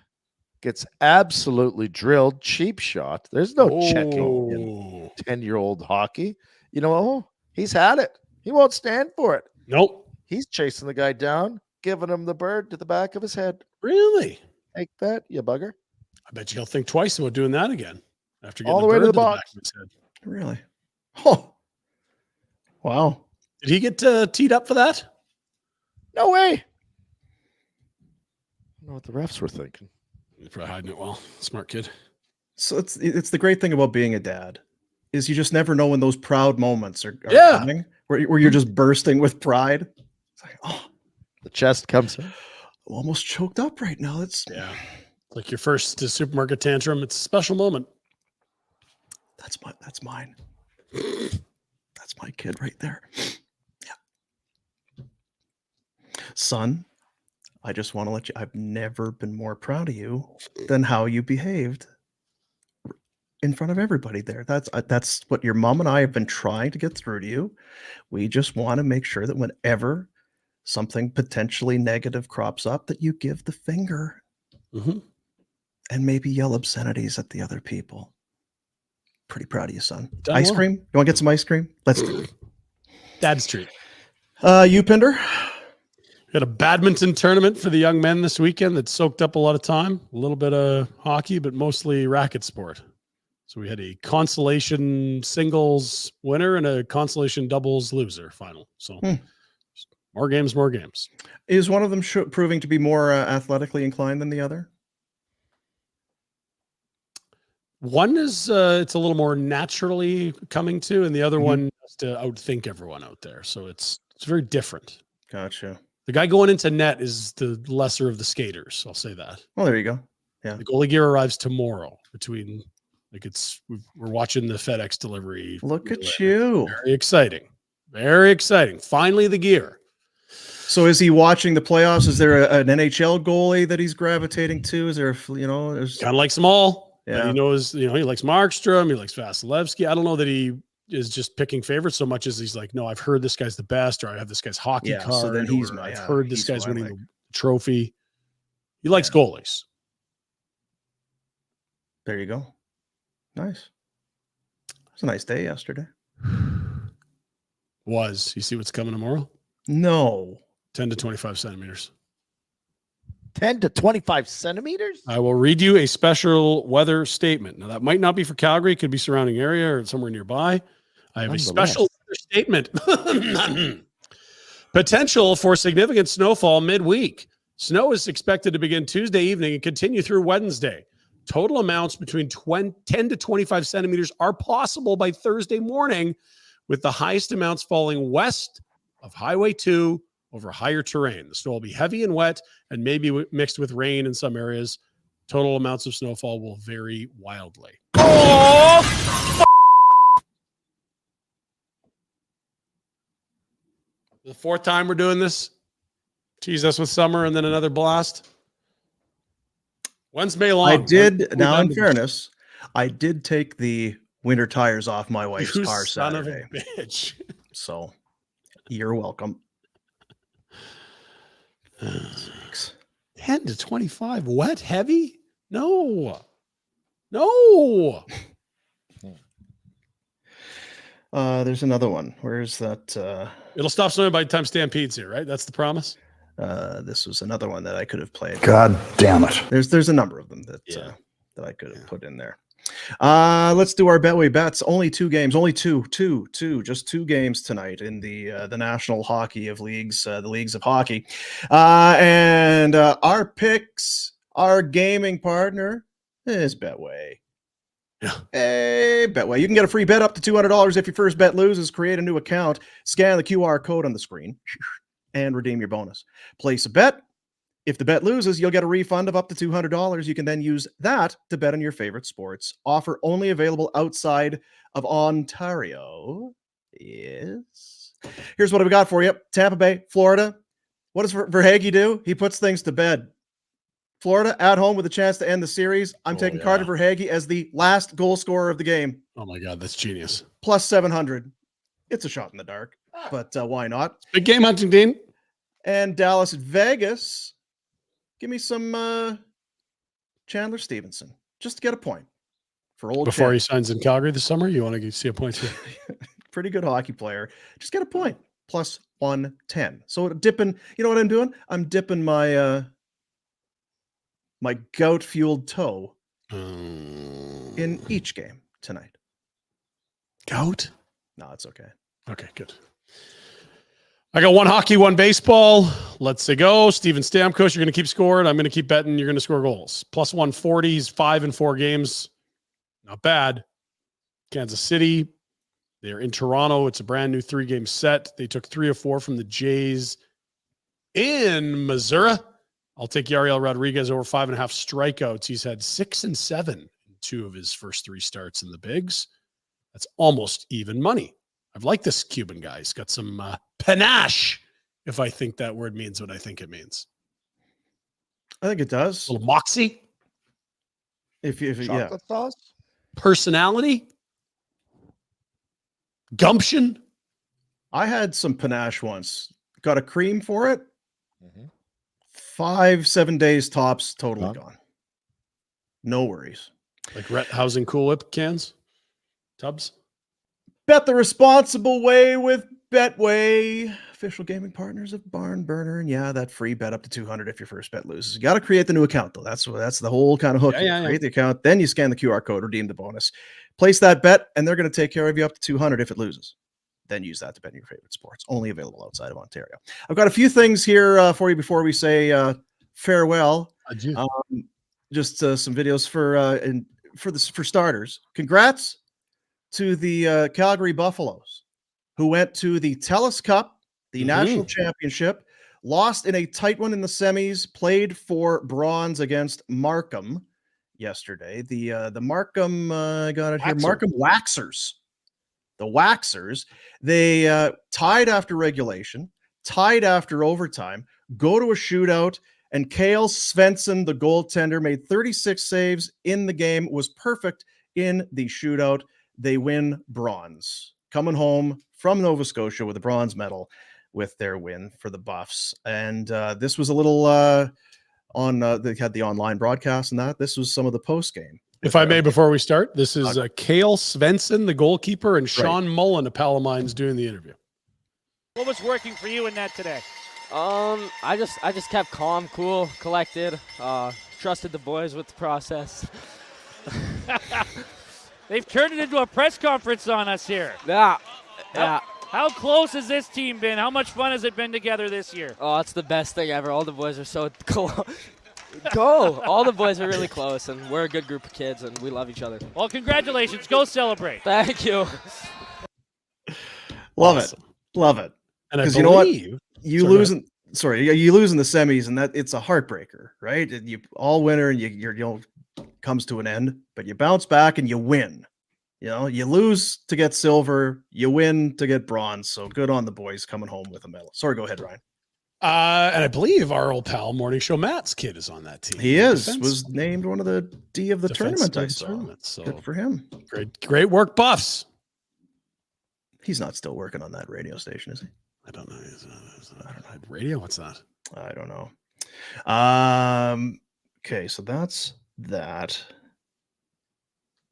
gets absolutely drilled, cheap shot. There's no checking in 10-year-old hockey. You know, he's had it. He won't stand for it. Nope. He's chasing the guy down, giving him the bird to the back of his head. Really? Take that, you bugger. I bet you he'll think twice about doing that again after getting All the way to bird the back box. of his head. Really? Oh. Wow. Did he get teed up for that? No way. I don't know what the refs were thinking. He's probably hiding it well. Smart kid. So it's the great thing about being a dad is you just never know when those proud moments are coming where you're just bursting with pride. It's like, oh, the chest comes in. I'm almost choked up right now. It's like your first supermarket tantrum. It's a special moment. That's mine. That's my kid right there. Yeah. Son, I just want to let you, I've never been more proud of you than how you behaved in front of everybody there. That's what your mom and I have been trying to get through to you. We just want to make sure that whenever something potentially negative crops up, that you give the finger and maybe yell obscenities at the other people. Pretty proud of you, son. Done Ice well. cream? You want to get some ice cream? Let's do it. Dad's treat. You, Pinder? We had a badminton tournament for the young men this weekend that soaked up a lot of time. A little bit of hockey, but mostly racket sport. So we had a consolation singles winner and a consolation doubles loser final. So more games. Is one of them proving to be more athletically inclined than the other? One is it's a little more naturally coming to, and the other one has to outthink everyone out there. So it's very different. Gotcha. The guy going into net is the lesser of the skaters. I'll say that. Well, there you go. Yeah. The goalie gear arrives tomorrow. We're watching the FedEx delivery. Look at you. Very exciting. Very exciting. Finally, the gear. So is he watching the playoffs? Is there an NHL goalie that he's gravitating to? Is there, there's kind of likes them all. Yeah. He knows, he likes Markstrom. He likes Vasilevsky. I don't know that he is just picking favorites so much as he's like, no, I've heard this guy's the best, or I have this guy's hockey card. So then I've heard this guy's winning the trophy. He likes goalies. There you go. Nice. It was a nice day yesterday. You see what's coming tomorrow? No. 10 to 25 centimeters. 10 to 25 centimeters? I will read you a special weather statement. Now, that might not be for Calgary. It could be surrounding area or somewhere nearby. I have a special weather statement. Potential for significant snowfall midweek. Snow is expected to begin Tuesday evening and continue through Wednesday. Total amounts between 10 to 25 centimeters are possible by Thursday morning, with the highest amounts falling west of Highway 2 over higher terrain. The snow will be heavy and wet and maybe mixed with rain in some areas. Total amounts of snowfall will vary wildly. The fourth time we're doing this. Tease us with summer and then another blast. When's May long? I did. Now, in fairness, I did take the winter tires off my wife's car Saturday. Son of a bitch. So you're welcome. 10 to 25. Wet? Heavy? No. There's another one. Where's that? It'll stop snowing by the time Stampede's here, right? That's the promise. This was another one that I could have played. God damn it. There's a number of them that I could have put in there. Let's do our Betway bets. Only 2 games. Only two. Just 2 games tonight in the National Hockey of Leagues, the Leagues of Hockey. And our picks, our gaming partner is Betway. Yeah. Hey, Betway. You can get a free bet up to $200 if your first bet loses. Create a new account, scan the QR code on the screen, and redeem your bonus. Place a bet. If the bet loses, you'll get a refund of up to $200. You can then use that to bet on your favorite sports. Offer only available outside of Ontario. Yes. Here's what we got for you. Tampa Bay, Florida. What does Verhaeghe do? He puts things to bed. Florida at home with a chance to end the series. I'm taking Carter Verhaeghe as the last goal scorer of the game. Oh my God, that's genius. Plus 700. It's a shot in the dark, but why not? Big game hunting, Dean. And Dallas at Vegas. Give me some Chandler Stevenson just to get a point for old. Before he signs in Calgary this summer, you want to see a point too? Pretty good hockey player. Just get a point. Plus 110. So dipping, you know what I'm doing? I'm dipping my my gout-fueled toe in each game tonight. Gout? No, it's okay. Okay, good. I got 1 hockey, 1 baseball. Let's go. Steven Stamkos, you're going to keep scoring. I'm going to keep betting you're going to score goals. Plus 140, he's 5 in 4 games. Not bad. Kansas City, they're in Toronto. It's a brand new 3-game set. They took 3 of 4 from the Jays in Missouri. I'll take Yariel Rodriguez over 5.5 strikeouts. He's had 6 and 7 in 2 of his first 3 starts in the bigs. That's almost even money. I've liked this Cuban guy. He's got some panache, if I think that word means what I think it means. I think it does. A little moxie. If Chocolate sauce? Personality. Gumption. I had some panache once. Got a cream for it. 5-7 days tops, totally gone. No worries. Like Rhett housing Cool Whip cans? Tubs? Bet the responsible way with Betway, official gaming partners of Barn Burner. And yeah, that free bet up to $200 if your first bet loses. You got to create the new account, though. That's the whole kind of hook. Create the account, then you scan the QR code, redeem the bonus. Place that bet, and they're going to take care of you up to $200 if it loses. Then use that to bet on your favorite sports. Only available outside of Ontario. I've got a few things here for you before we say farewell. Just some videos for starters. Congrats to the Calgary Buffaloes, who went to the TELUS Cup, the national championship, lost in a tight one in the semis, played for bronze against Markham yesterday. The Markham, got it here, Markham Waxers. The Waxers, they tied after regulation, tied after overtime, go to a shootout, and Kale Svensson, the goaltender, made 36 saves in the game, was perfect in the shootout. They win bronze, coming home from Nova Scotia with a bronze medal with their win for the Buffs. And this was a little they had the online broadcast and that. This was some of the post game. If I may, before we start, this is Kale Svensson, the goalkeeper, and Sean Mullen, a pal of mine's, doing the interview. What was working for you in that today? I just kept calm, cool, collected, trusted the boys with the process. They've turned it into a press conference on us here. Yeah. How close has this team been? How much fun has it been together this year? Oh, it's the best thing ever. All the boys are so close. Go. All the boys are really close, and we're a good group of kids, and we love each other. Well, congratulations. Go celebrate. Thank you. Love Awesome. it. Love it. And I Because you know what? believe You Sorry, lose in you lose in the semis, and that it's a heartbreaker, right? And you all winner, and you're comes to an end, but you bounce back and you win. You know, you lose to get silver, you win to get bronze. So good on the boys coming home with a medal. Sorry, go ahead, Ryan. and I believe our old pal Morning Show Matt's kid is on that team. He is Defense- was named one of the D of the defense tournament. I of the saw. tournament, so Good for him. great work, Buffs. He's not still working on that radio station, is he? I don't know. I don't know. Radio? What's that? I don't know. Okay, so that's that.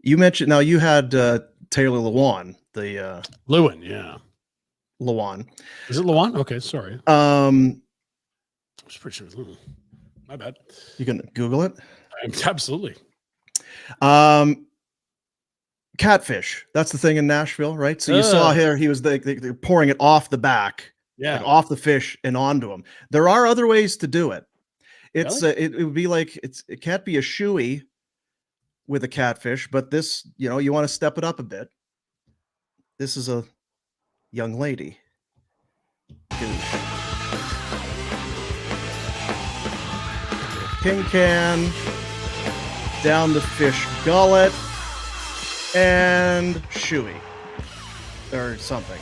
You mentioned now you had Taylor Lewan, the Lewin, yeah. Lewan. Is it Lewan? Okay, sorry. I was pretty sure it was Lewin. My bad. You can Google it. Absolutely. Catfish. That's the thing in Nashville, right? So you saw here he was they're pouring it off the back, Yeah. like off the fish and onto him. There are other ways to do it. It's it would be like it can't be a shoey with a catfish, but this, you know, you want to step it up a bit. This is a young lady. Tin can down the fish gullet and shoey or something.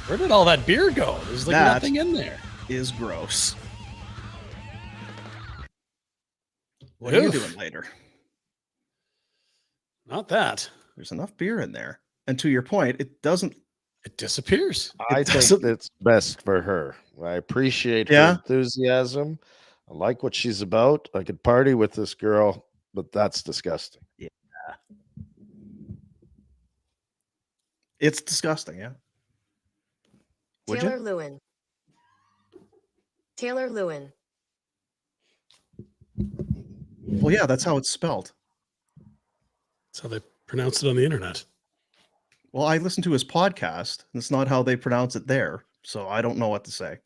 Where did all that beer go? There's like That nothing in there. Is gross. What are you Oof. doing later? Not that. There's enough beer in there. And to your point, it doesn't. It disappears. I think it's best for her. I appreciate her enthusiasm. I like what she's about. I could party with this girl, but that's disgusting. Yeah. It's disgusting, yeah. Would Taylor you? Lewin. Taylor Lewin. Well, yeah, that's how it's spelled. That's how they pronounce it on the internet. Well, I listened to his podcast. And it's not how they pronounce it there, so I don't know what to say.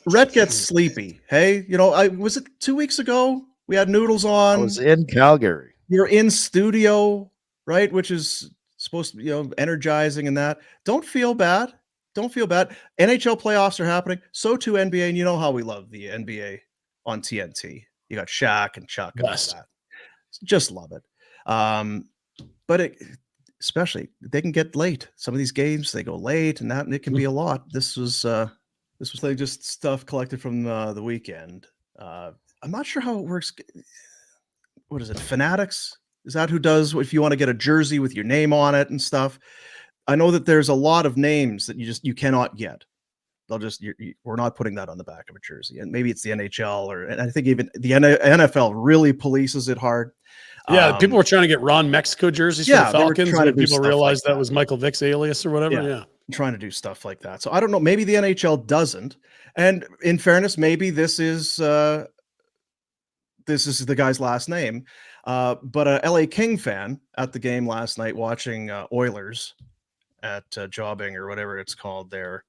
Rhett gets sleepy. Hey, you know, was it 2 weeks ago? We had Noodles on. I was in Calgary. You're in studio, right? Which is supposed to be, you know, energizing and that. Don't feel bad. Don't feel bad. NHL playoffs are happening. So too NBA, and you know how we love the NBA on TNT. You got Shaq and Chuck and all that. Just love it. But especially they can get late. Some of these games they go late, and it can be a lot. This was like just stuff collected from the weekend. I'm not sure how it works. What is it? Fanatics? Is that who does if you want to get a jersey with your name on it and stuff? I know that there's a lot of names that you cannot get. They'll just we're not putting that on the back of a jersey, and maybe it's the NHL and I think even the NFL really polices it hard. Yeah, people were trying to get Ron Mexico jerseys for the Falcons, and people realized that was Michael Vick's alias or whatever. Yeah, trying to do stuff like that. So I don't know. Maybe the NHL doesn't. And in fairness, maybe this is the guy's last name. But a LA King fan at the game last night watching Oilers at Jobbing or whatever it's called there.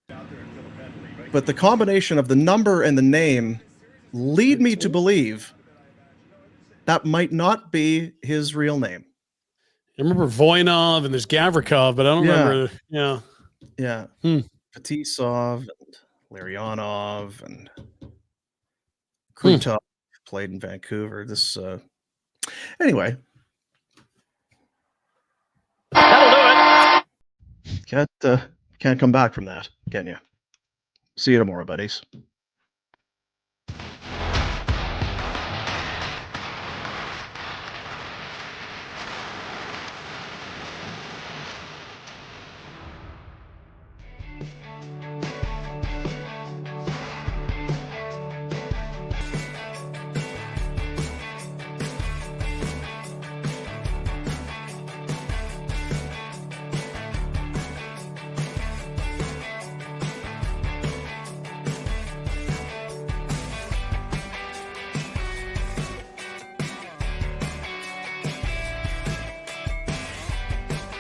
But the combination of the number and the name lead me to believe that might not be his real name. I remember Voinov and there's Gavrikov, but I don't remember. Yeah. Yeah. Fetisov and Larionov and Krutov played in Vancouver. This anyway. That'll do it. Can't come back from that, can you? See you tomorrow, buddies.